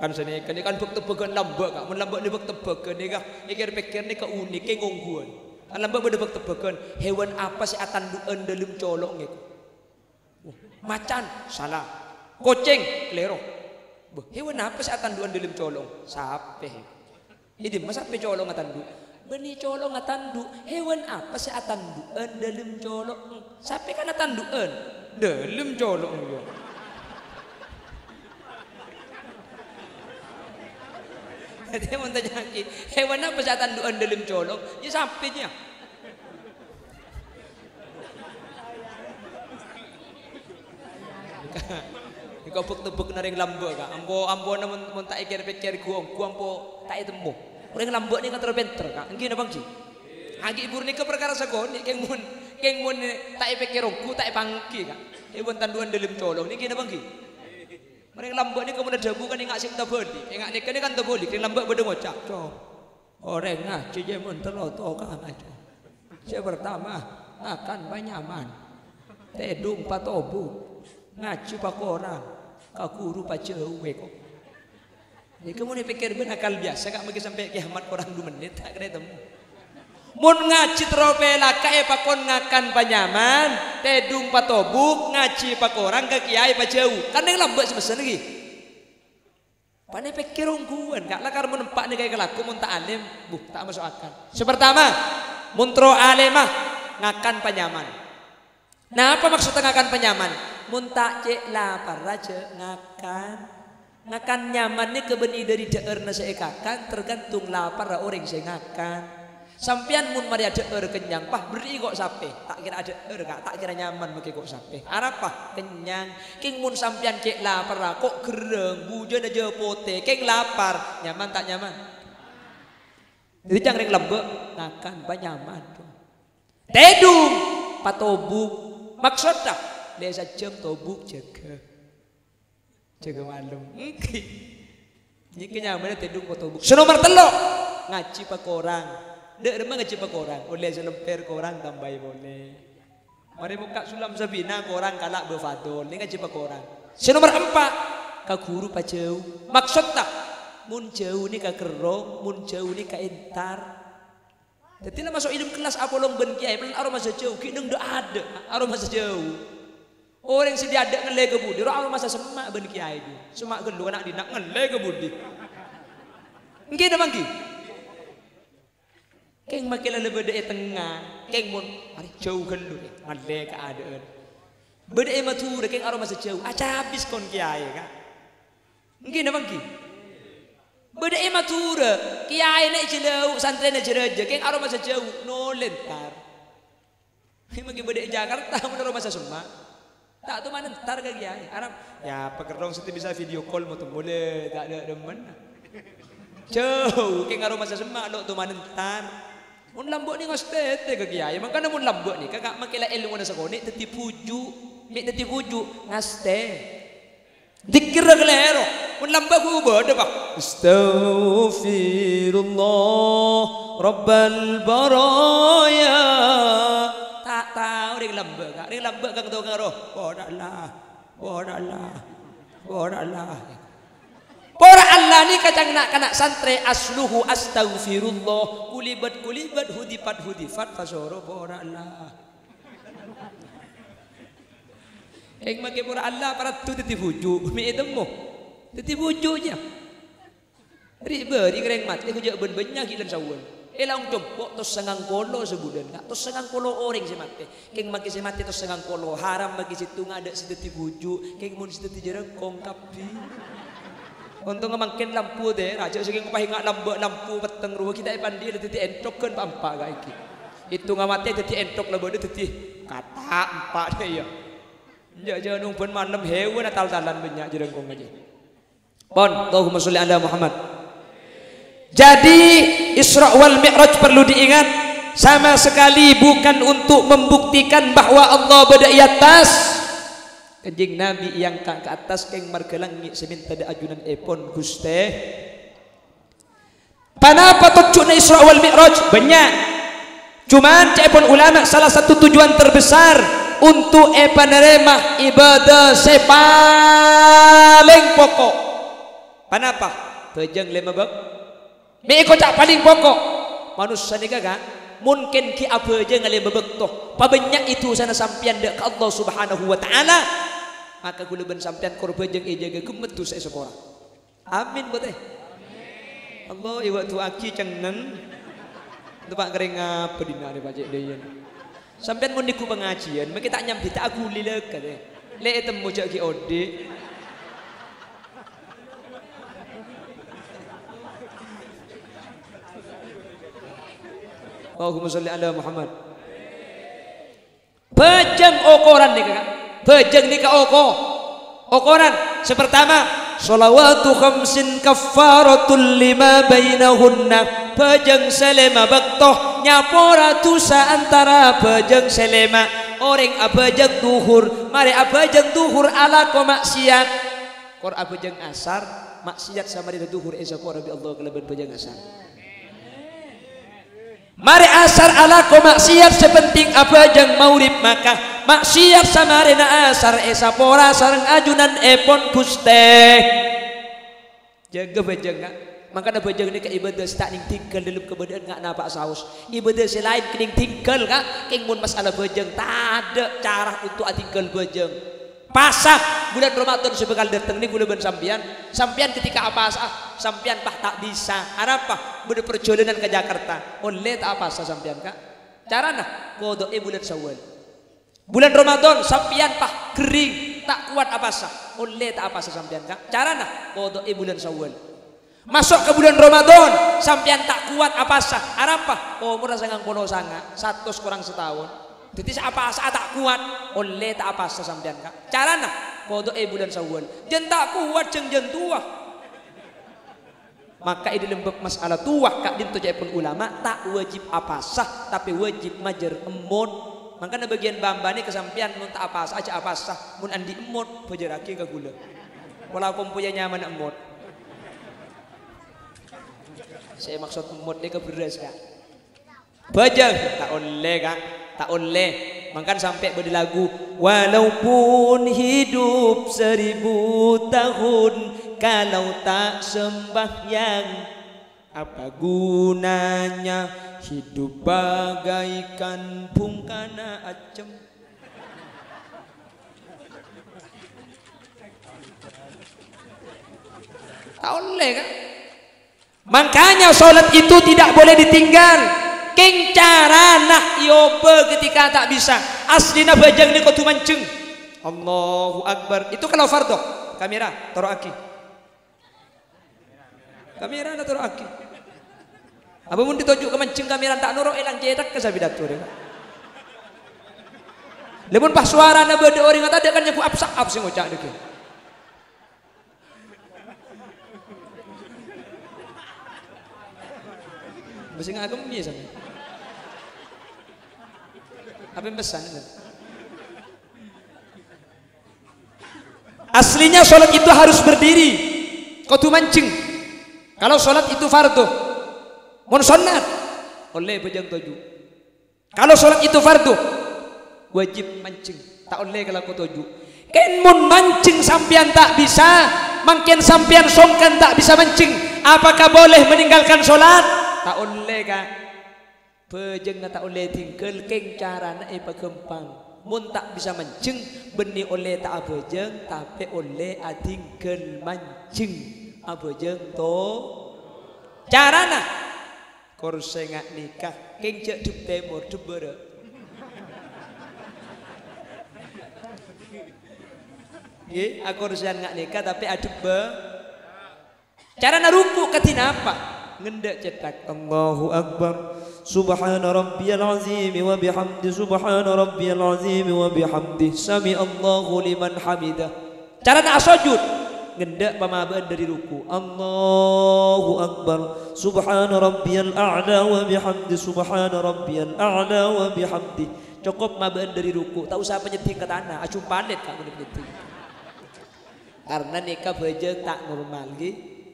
Kan sini kan buk tebakan lambak kak. Mun lambak ni buk tebakan ni kak. Pikir ni ke unik ke ngongguan. Lambak berdebak tebakan hewan apa sih atanduan dalam colok gitu. Macan salah, kucing kelero. Hewan apa sih atanduan dalam colong? Sape. Ini masa sape colong atandu? Benih colong atandu. Hewan apa sih atanduan dalam colok? Sape kan atanduan dalam colok juga. Dia mau tanya lagi, hewan apa sih tanduan dalam colong? Ya sampainya. Kau tebuk naring lambak kak. Ambo namun tak ikir guang po tak temu. Naring lambak ni kan terbentur kak. Gini bang Ci. Agi ibu ni ke perkara segoni. Keng mun tak ikir ku tak pangki kak. Hewan tanduan dalam colong ni gini bang Ci. Mereka lambak ni kamu dah jago kan ingat sim taboli, ingat ni kan taboli, kan lambak berdengocak. Orang ngaji je menteroto kan aja. Saya pertama akan banyaman, tedung patobu, ngaji pak orang, kakuru pak jauh kok. Jadi kamu ni pikir benakal biasa, kak mungkin sampai kiamat orang 2 menit tak kena temu. Mun ngaji tropela kae pakon ngakan panyaman, tedung patobuk, ngaji pak orang ke kiai pak jauh. Kan yang lambak sebesar lagi. Pane pikir ungguan, kak lah karena menempak ni kayak kelaku mun tak alim, tak masuk akal. Sepertama, muntro alemah ngakan panyaman. Nah apa maksudnya ngakan panyaman? Mun tak cek lapar raja ngakan nyaman ni kebeni dari daerah nasi ekakan tergantung lapar orang saya ngakan. Sampian mun mari ada kenyang, pah beri kok sape, tak kira ada kak, tak kira nyaman mungkin kok sape. Arab pah kenyang, king mun sampian cek lapar, kok gereng, bujan aja pote, king lapar, nyaman tak nyaman. Jadi jangan ring lembek, makan nyaman. Tedung, patobuk, maksudnya desa jam tobuk jaga malum. Ini kenyamannya tedung patobuk. Senomor telok ngaji pak orang. Dek remang ngaji pak orang, oleh selemper korang tambah boleh. Mari buka sulam sabina korang kalak befadol, ni ngaji pak orang. Senomor 4 ka guru pak jauh. Maksud tak mun jauh ni ka kerong, mun jauh ni ka entar. Jadi lah masuk hidup kelas apolong ben kiai, belum aroma sejauh, kini dah ada aroma sejauh. Orang sedia ada ngelai ke budi, orang masa semak ben kiai itu, semak gelu anak dinak ngelai ke budi. Mungkin ada mangki. Keng makin lebih beda tengah, keng mun hari jauh gelu, ngelai keadaan. Beda matur, keng aroma sejauh, aja habis kon kiai kan. Mungkin ada mangki. Beda matur, kiai nak jauh, santri nak jauh, keng aroma sejauh, no lentar. Mungkin beda Jakarta, mun aroma semak. Tak tu mana ntar ke kiai. Arab ya pekerong seti bisa video call mau tu boleh tak ada demen. Jauh ke ngaro masa semak lo tu mana ntar. Mun lambok ni ngoste ke kiai. Makana mun lambok ni kakak makila ilmu na sakone teti puju. Mek teti puju ngaste. Dikir kelero. Mun lambok ku bodo pak. Astaghfirullah Rabbal baraya. Tak tahu ring lambek kak, ring lambek kang tahu ngaro. Pora Allah ni kacang nak kena santre asluhu astaghfirullah kulibat hudifat fasoro pora Allah. Eng make pora Allah para tu teti buju, mi etemu. Teti bujunya. Riba di kereng mat, aku jak ben-bennya gilan sawon. Elang jempok tos sengang kolo sebulan kak, tos sengang kolo orang si mati. Keng maki si mati tos sengang kolo haram bagi situ ngada sedeti buju, keng mun sedeti jerengkong kapi. Untung ngemakin lampu deh, raja segeng pahinga lampu peteng ruah kita pandi le teti entokkeun pampa ka iki. Itu ngamate teti entok lebode teti kata empat deh ya. Ja nung pun malam hewan tal-talan banyak jerengkong aja. Pon, Allahumma sholli ala Muhammad. Jadi Isra wal Mi'raj perlu diingat sama sekali bukan untuk membuktikan bahwa Allah berada di atas. Kanjeng Nabi yang ke atas keng margelangi seminta da ajunan epon Guste. Panapa tujuan Isra wal Mi'raj? Banyak. Cuman cepon ulama salah satu tujuan terbesar untuk penerima ibadah sepaling pokok. Panapa? Bejeng lima bab. Meko cak paling pokok manusia ni kakak mungkin ki apa je ngalih bebektoh pabanyak itu sana sampian dek ke Allah subhanahu wa ta'ala maka gula ben sampian korban jeng ejaga gemetu saya seorang amin betul Allah iwak tu aki cengen tempat kering apa dina ada pajak dia sampian mun niku pengajian maka tak nyambi tak aku lilek kata le temu cak ki ode. Allahumma sholli ala Muhammad. Bejeng okoran nih kakak. Bejeng nih kak okoran. Sepertama, sholawatu khamsin kaffaratul lima bainahunna. Bejeng selema bektoh nyapora tusa antara bejeng selema. Orang abajeng duhur, mari abajeng duhur ala ko maksiat. Kor abajeng asar maksiat sama di duhur esa kor abi Allah kelebihan bejeng asar. Mari asar ala ko maksiat sepenting apa jang maurib maka maksiat sama rena asar esa pora sareng ajunan epon Guste jaga bejeng kak maka na bejeng ni ka ibadah tak ning tinggal dalam keberadaan ngak napak saus ibadah selain kening tinggal kak king mun masalah bejeng tak ada cara untuk tinggal bejeng pasah bulan Ramadan sebekal datang ni bulan sampian ketika apa sampian pah tak bisa apa bulan perjalanan ke Jakarta oleh tak apa sampian kak carana kodo bulan Syawal bulan Ramadan sampian pah kering tak kuat apa oleh tak apa sampian kak carana kodo bulan Syawal masuk ke bulan Ramadan sampian tak kuat apa umur sangang puluh sanga 100 kurang setahun. Jadi apa saat tak kuat oleh tak apa sampean kak carana kodo bulan Syawal jen tak kuat jen tua maka ini lembab masalah tua kak dinto pun ulama tak wajib apa sah tapi wajib majer emon makanya bagian bamba ni kesampian mun tak apa sah aja apa sah mun andi emon pajeraki ke gula walaupun punya nyaman emon saya maksud emon ni ke beras kak bajang tak oleh kak tak oleh makan sampai berlagu walaupun hidup 1000 tahun kalau tak sembahyang apa gunanya hidup bagaikan pungkana acem tak oleh kan makanya sholat itu tidak boleh ditinggal keng cara nak yoba ketika tak bisa aslina bajang ni kudu mancing Allahu Akbar itu kalau fardo kamera taruh aki kamera na taruh aki apa mun ditujuk ke mancing kamera tak nuruk elang cetak ke sabidatur Lepun pas suara na beda orang kata dia kan nyaku apsak sing ngocak dek. Mesti ngagem piye sampe. Apa yang pesan itu? Aslinya sholat itu harus berdiri. Kau tu mancing. Kalau sholat itu fardu, mun sunat oleh bejang tuju. Kalau sholat itu fardu, wajib mancing. Tak oleh kalau kau tuju. Ken mun mancing sampian tak bisa, makin sampian songkan tak bisa mancing. Apakah boleh meninggalkan sholat? Tak oleh kak. Bejang tak oleh tinggal keng cara na pagempang. Mun tak bisa mancing, beni oleh tak bejang, tapi oleh tinggal mancing. Abojeng to carana kurse ngak nikah keng cek dup temur dup bere ye aku urusan ngak nikah tapi adup be carana ruku katina apa ngendek cetak Allahu Akbar subhana rabbiyal azim wa bihamdi subhana rabbiyal azim wa bihamdi sami Allahu liman hamidah carana asujud ngendak pamabaan dari ruku Allahu Akbar subhana rabbiyal a'la wa bihamdi subhana rabbiyal a'la wa bihamdi cukup mabaan dari ruku tak usah penyeting ke tanah acung panet kamu penyeting karena nikah bejeng tak normal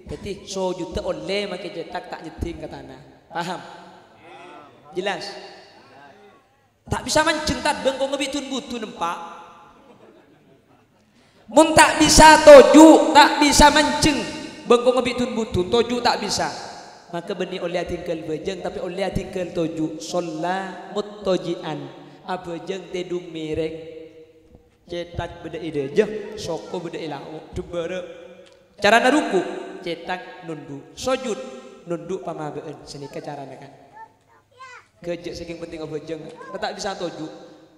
jadi sujud tak oleh makai cetak tak nyeting ke tanah paham jelas tak bisa mancing tak bengkong ngebitun butuh nempak mun tak bisa toju tak bisa mancing bengkong ngebitun butun toju tak bisa maka benih oleh tinggal bejeng tapi oleh tinggal toju sholla muttajian abejeng tedung mirek cetak beda ide je soko beda ilau dubere cara naruku cetak nunduk sujud nunduk pamabeen senika caranya kan gejek saking penting abejeng tak bisa toju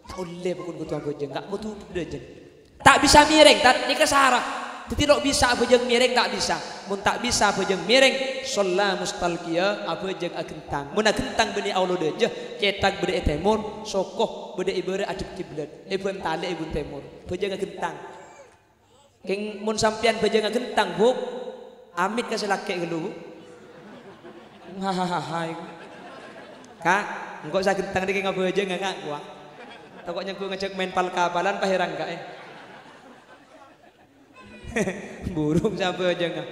tak oleh pun kutu abejeng gak butuh bejeng tak bisa miring, tak nikah sarah. Tidak bisa abejeng miring, tak bisa. Mun tak bisa abejeng miring, sholat mustalqiyah abejeng agentang. Mun agentang beni aulo deje, cetak bede temur, sokoh bede ibere adep kiblat. Ibun tale ibun temur, bejeng agentang. Keng mun sampian bejeng agentang bu, amit kasih laki gelu. Hahaha. Kak, engkau sakit gentang di keng abejeng enggak gua. Takutnya gua ngecek main pal kapalan pahirang enggak burung sampai aja nggak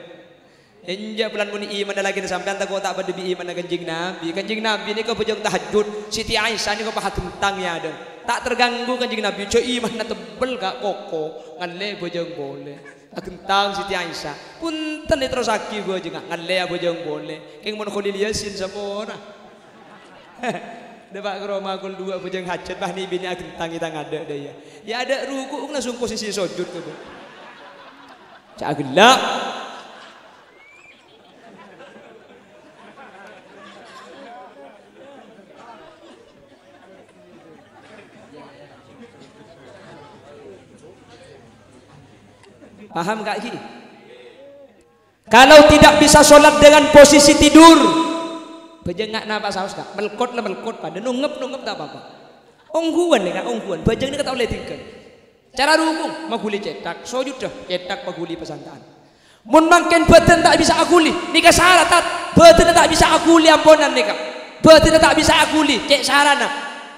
injak pelan muni iman lagi sampean tak tak pada bi iman kanjeng nabi ini kau pejang tahajud Siti Aisyah ini kau pahat tentang ya ada tak terganggu kanjeng nabi coy iman na tebel gak koko ngalle pejang boleh tentang Siti Aisyah punten terus aki gua aja ngalle pejang boleh keng mon Khalil Yasin sapora Depak keroma kul dua pejang hajat bah ni bini tentang kita ngada daya ya ada ruku langsung posisi sujud tuh cak gelak paham gak ki kalau tidak bisa sholat dengan posisi tidur bejeng gak napa saus gak melkot lah melkot pada nungep tak apa-apa ongguan nih kak ongguan bejeng ini kata oleh tinggal cara ruku maguli cetak sujud dah cetak maguli pesantaan mun makin badan tak bisa aguli nikah syarat badan tak bisa aguli amponan nikah badan tak bisa aguli cek sarana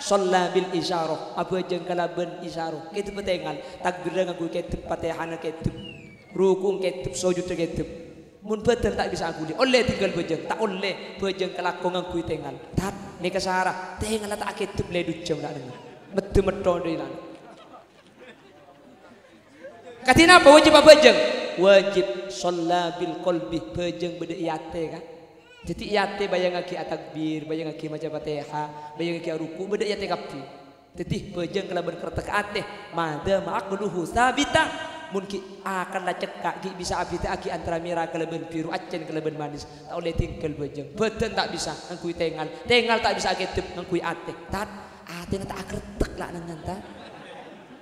sholla bil isyarah apa jeung kalaban isyarah kitu petengal takbir ngaku kitu fatihana kitu ruku kitu sujud kitu mun badan tak bisa aguli oleh tinggal bejeng tak oleh bejeng kelakon ngaku tengal tat nikah syarat tengal tak kitu ledut jam dak dengar metu-metu dilan katina apa wajib apa bejeng wajib sholat bil qalbi bejeng beda iate kan jadi iate bayang aki atakbir bayang aki maca fatihah bayang aki ruku beda iate kapi jadi bejeng kalaban kertek ate mada ma'aqluhu sabita mungkin akan lacek kaki bisa abita aki antara mira kalaban biru acen kalaban manis tak oleh tinggal bejeng beden tak bisa ngakui tengal tak bisa aketep ngakui ate tat ate tak kertek lah nangan tat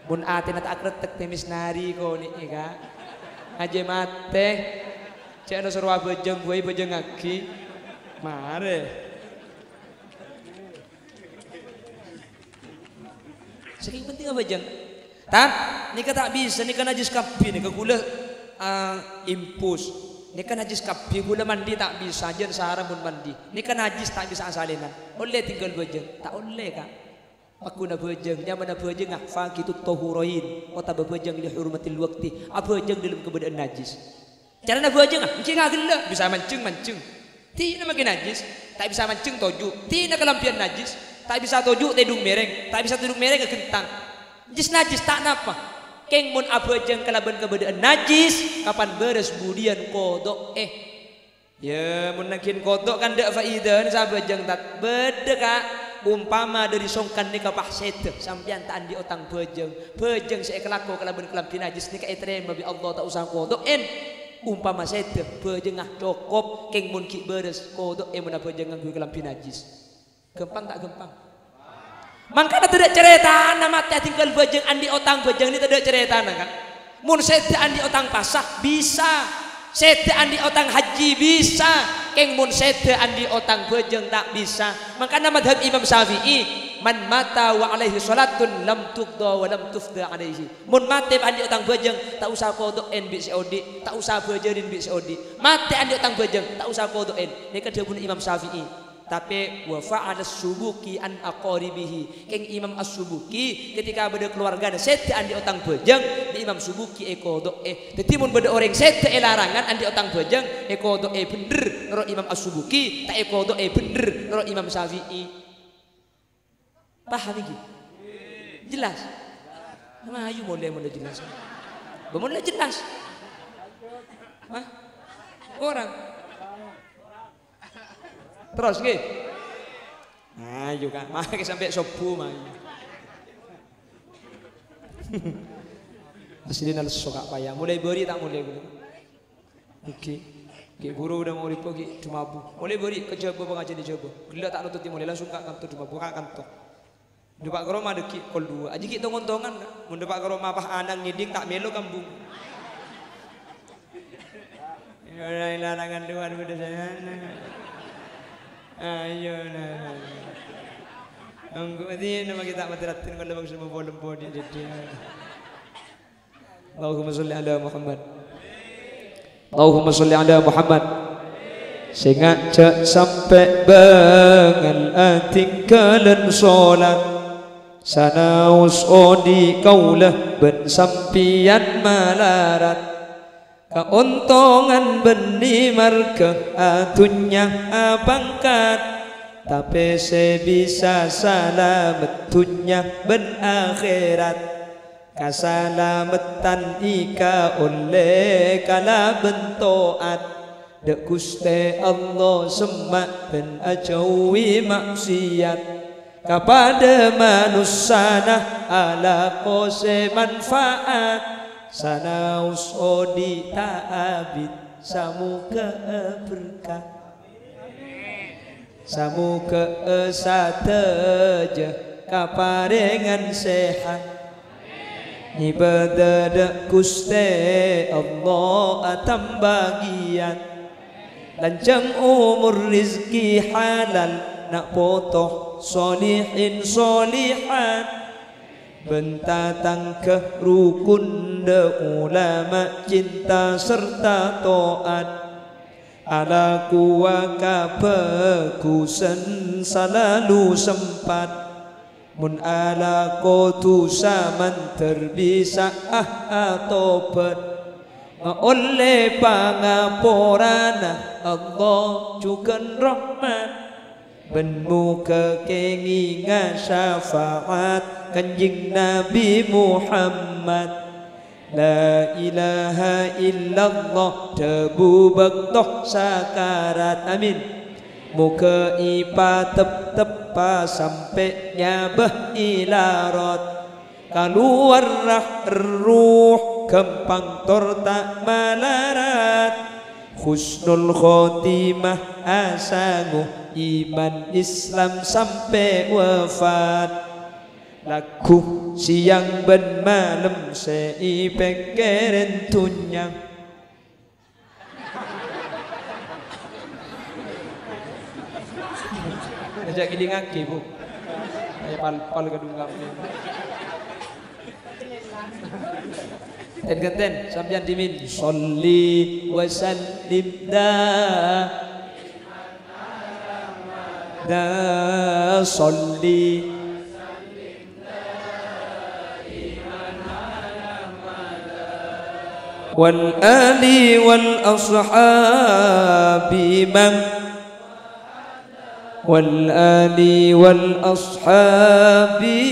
mun ate na tak kretek temis nari ko ni ka aje mate cek no surwa bejeng gue bejeng aki mare Saking penting apa jeng? Tan, nika tak bisa, nika najis kapi, nika gula impus. Nika najis kapi, gula mandi tak bisa, jen sahara pun mandi. Nika najis tak bisa asalinan. Oleh tinggal bejeng, tak oleh kak. Aku na bejeng, nyaman na bejeng ngahfa gitu tohuroin. Kota bejeng li hurmatil wakti. Apa bejeng dalam keberadaan najis. Cara na bejeng mungkin agak gila, bisa mancing. Tina makin najis, tak bisa mancing toju. Tina kelampian najis, tak bisa toju tedung mereng, tak bisa tedung mereng ke kentang. Najis tak napa. Keng mun abajeng kalaban keberadaan najis, kapan beres budian kodok ya mun nakin kodok kan dak faidah sabajeng tak beda kak. Umpama dari songkan ni kapah sete sampean tak andi otang bejeng saya kelako kalaban kelampi najis ni ka etrem babi Allah tak usah kodok umpama sete bejeng cokop keng mun ki beres kodok mun abajeng nganggo kelampi najis. Gampang tak gampang? Mangkana tidak cerita nama teh tinggal bejeng andi otang bejeng ini tidak cerita kan. Mun sete andi otang pasah bisa, sete andi otang haji bisa, keng mun sete andi otang bejeng tak bisa. Mangkana madhab Imam Syafi'i, man mata wa alaihi salatun lam tuqda wa lam tufda alaihi. Mun mate andi otang bejeng tak usah qodoen bi seodi, tak usah bejerin bi seodi. Mate andi otang bejeng tak usah qodoen. Nika dawuh Imam Syafi'i. Tapi wa fa'ala subuki an aqaribihi. Keng Imam As-Subuki ketika beda keluarga sete andi otang bejeng di Imam Subuki kodok dadi mun beda orang sete larangan andi otang bejeng kodok bener nuro Imam As-Subuki tak kodok bener nuro Imam Syafi'i. Paham iki? Jelas? Ayo mulai jelas. Mulai jelas. Hah? Orang terus ke? Ayo kak, mari sampai subuh mari. Aslin harus suka payah. Mulai beri tak mulai beri. Oke, guru udah mau ribu cuma bu. Mulai beri kecoba pengajian dicoba. Gila tak nututi mulai langsung kak kantor cuma buka kantor. Depak keroma deki kol dua. Aji kita ngontongan kak. Mun depak keroma apa anang ngidik tak melo kambung. Ya larangan luar udah sana. Ayo nah. Anggo di nama kita materatin kalau bang semua bolong di dia. Allahumma sholli ala Muhammad. Allahumma sholli ala Muhammad. Sengaja sampai bengal atinggalan solat. Sanaus odi kaulah ben sampian malarat. Keuntungan benih marga atunya abangkat tapi sebisa salamet dunya ben akhirat kasalamatan ika oleh kala bentoat dek Gusti Allah semak ben ajawi maksiat kepada manusia ala kose manfaat sanaus odi ta'abid samuka berkah samuka sateja kaparengan sehat ibadah Gusti Allah atam bagian lanjang umur rizki halal nak potoh solihin solihat bentatang ke rukun ulama cinta serta taat ala kuwa kabagusan selalu sempat mun ala kotu saman terbisa tobat oleh pangaporana Allah juga rahmat ben muka kenginga syafaat kanjing Nabi Muhammad la ilaha illallah debu bektoh sakarat amin muka ipa tep-tepa sampai nyabah ilarat keluar ruh kempang torta malarat husnul khotimah asangu iman Islam sampai wafat laku siang ben malam seipekeren tunyang ajak gini ngaki bu kayak pal-pal kedung kami Ten sampeyan dimin sholli wa sallim da sholli wal ali wal ashabi wal ali wal ashabi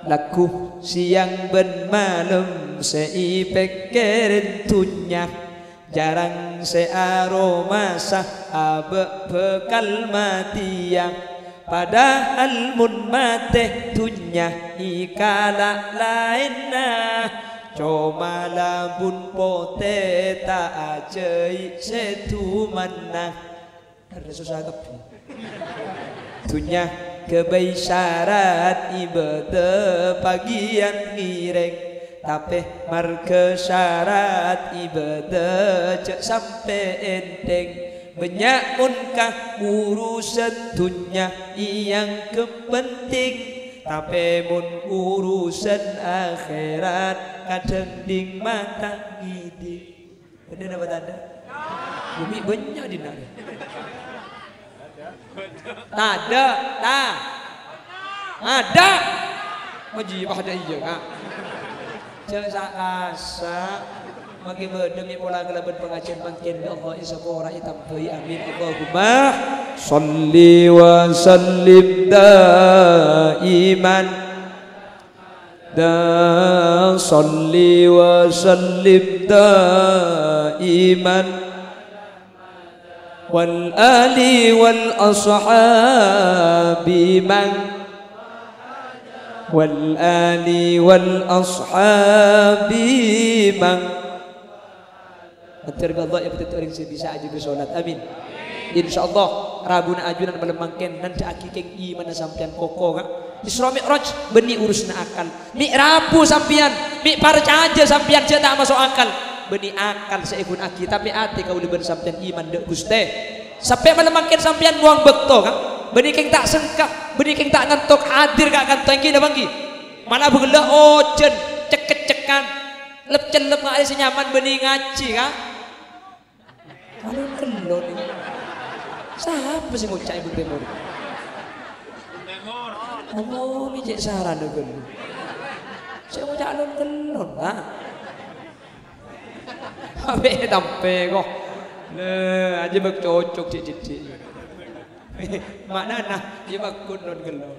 laku siang ben malam seipek tunya jarang searoma sahabat bekal matiang padahal mun mate tunya ikala lainna cuma labun pote tak ajai setu mana ada susah kepi tunya kebai syarat ibadah pagian ngireng tapi marke syarat ibadah cek sampai enteng banyak munkah urusan dunia yang kepenting tapi mun urusan akhirat kadang ding mata ngidi bener apa tanda bumi banyak di nari ada majib ada iya kak jangan asa magi demi pola kelaban pengajian bangkin Allah isapora itampai amin Allahumma sholli wa sallim daiman sholli wa sallim daiman wal ali wal ashabi wal ali wal ashabi Matur Allah ya betul orang bisa aja bersolat amin insyaallah rabuna ajunan malam mangken nanti akikeng iman sampean koko kak Isra Mi'raj beni urusna akal mi rabu sampean mi percaya sampean je tak masuk akal beni akal seikun aki tapi ati kau leben sampean iman dek Guste sampai malam mangken sampean buang bekto kak beni keng tak sengkak beni keng tak ngantok hadir kak kantong kina bangki mana begela ojen cek-cekan lep-celep ngak ada senyaman beni ngaji kak alun kelon ini siapa sih ngucap ibu temur ngomong ini cek saran dulu saya ngucap alun kelon kak habis tampe kok aja bak cocok cik mana nah dia bakun alun kelon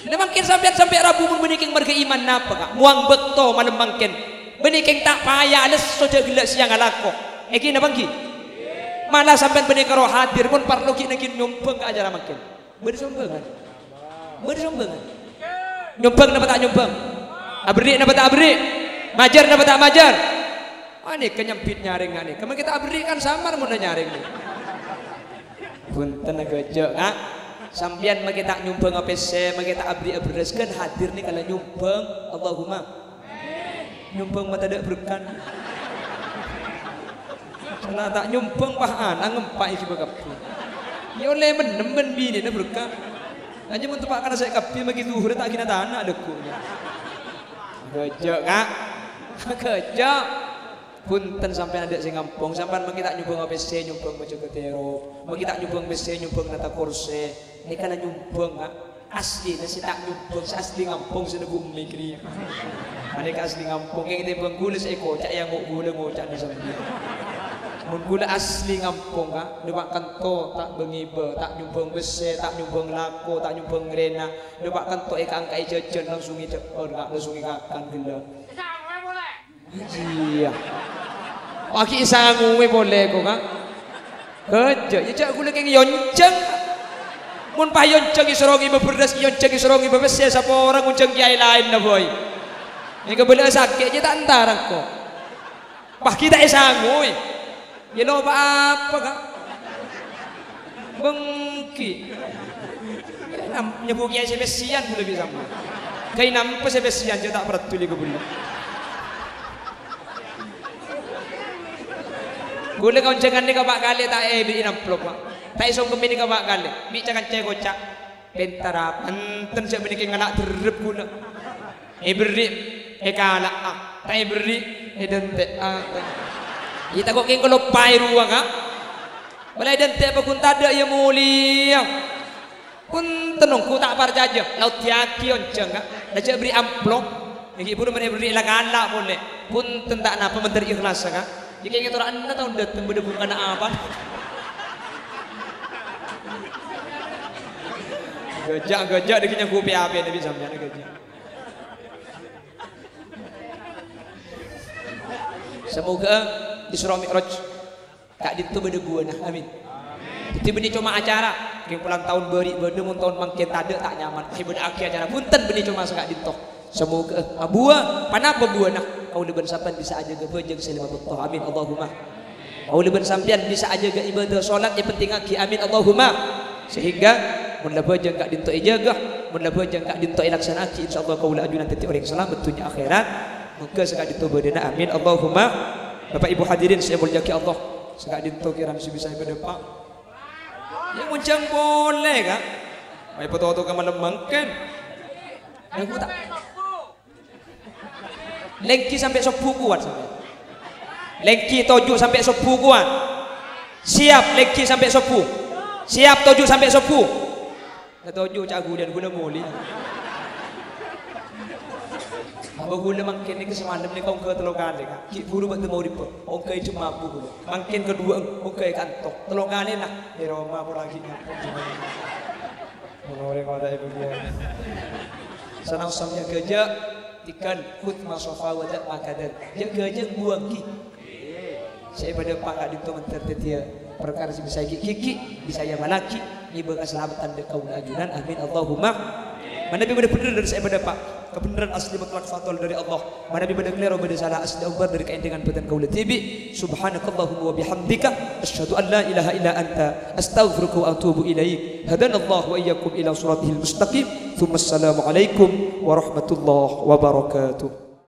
ini makin sampai rabu pun beniking mereka iman napa kak muang bekto mana makin beniking tak payah les sudah gila siang alako eki na bangki malah sampai benikah roh hadir pun perlu kita nyumpeng ke acara makin bersumbengan nyumpeng napa tak nyumpeng abri napa tak abri majar napa tak majar ini kenyempit nyaring nih kemarin kita abri kan samar mun nyaring nih punten gejek kak sampean magi tak nyumbang apa se magi tak abdi abreskeun hadir nih kalau nyumbang Allahumma nyumbang mata dak berkan karena tak nyumbang pahan ngempak iki bakapi yo le menemen bini na berkah aja mun tepak kana saya kapi magi zuhur tak kina tanah deku gejek kak gejek punten sampean ada sing ngampung sampean magi tak nyumbang apa se nyumbang baca ketero magi tak nyumbang bese nyumbang nata kursi ini kana nyumbang kak asli nasi tak nyumbang asli ngampung sana bumi kiri mereka asli ngampung yang kita bang saya kocak yang ngocak di sana mun gula asli ngampung kak debak kanto tak bengibe tak nyumbang bese tak nyumbang lako tak nyumbang rena debak kanto angkai jajan langsung cepor kak langsung ikakan gila iya waki isangu boleh kok kak kerja ya cak gula keng yonceng mun pah yonceng isorongi beberdas yonceng isorongi bebes sapa orang unceng kiai lain na boy ini kebelah sakit aja tak antara kok pah kita isangui ya lo apa kak bengki nyebu kiai sebesian boleh bisa kayak nampak sebesian je tak pertuli kebelah boleh kau jangan ni kabak kali tak bikin amplop pak tak isong kemini kabak kali mi jangan cek kocak pentara panten sak bini ngalak derep guna beri kalak tai beri dente kita kok king kalau pai ruang boleh dente apa kun tada ya mulia kun tenung ku tak parjaja laut tiaki onceng dah cak beri amplop iki pun beri galak boleh pun tentak napa menteri ikhlas jika ingin orang anda tahu datang berdebu karena apa gajah dikitnya kopi apa yang bisa sampai gajah. Semoga Isra Mi'raj kak ditu berdebu nah amin. Jadi benih cuma acara, yang pulang tahun beri berdemun tahun makin tade tak nyaman. Ibadah akhir acara punten benih cuma sekak ditok. Semoga buah, panapa buah nak kau leban sampean bisa aja ke bejeng selama betul amin Allahumma. Kau leban sampean bisa aja ke ibadah solat yang penting aki amin Allahumma. Sehingga mun la bejeng kak dinto ijagah, mun la bejeng kak dinto ilaksanaki insyaallah kau la ajunan teti orang selamat dunia akhirat. Muga sekak dinto bedena amin Allahumma. Bapak Ibu hadirin saya mulyaki Allah. Sekak dinto kira mesti bisa ibadah Pak. Ya muncang boleh kak. Mai foto-foto ka malam mangken. Aku tak lengki sampai 10 kuat sampai. Lengki 7 sampai 10 kuat. Siap lengki sampai 10. Siap 7 sampai 10. Dah 7 cak dan guna muli. Apa guna makin ni kesemalam ni kau ke telur kali kan. Ki buru buat mau dipo. Okey cuma mampu guna. Makin kedua okey kantok. Telur kali lah. Di Roma pun lagi ngampun. Orang ada ibu dia. Senang samnya kerja tikan khutmah sofa wadat makadan jaga buang ki saya pada pak kak dinto mentertetia perkara si bisa kiki bisa ya malaki ni berkeselamatan de kaum ajunan amin Allahumma mana bi benar dari saya pada pak kebenaran asli mutlak fatul dari Allah mana bi benar keliru benar salah asli akbar dari keindahan badan kaula tibi subhanakallahumma wa bihamdika asyhadu an la ilaha illa anta astaghfiruka wa atubu ilaik hadanallahu wa iyyakum ila siratihil mustaqim thumma assalamu alaikum warahmatullahi wabarakatuh.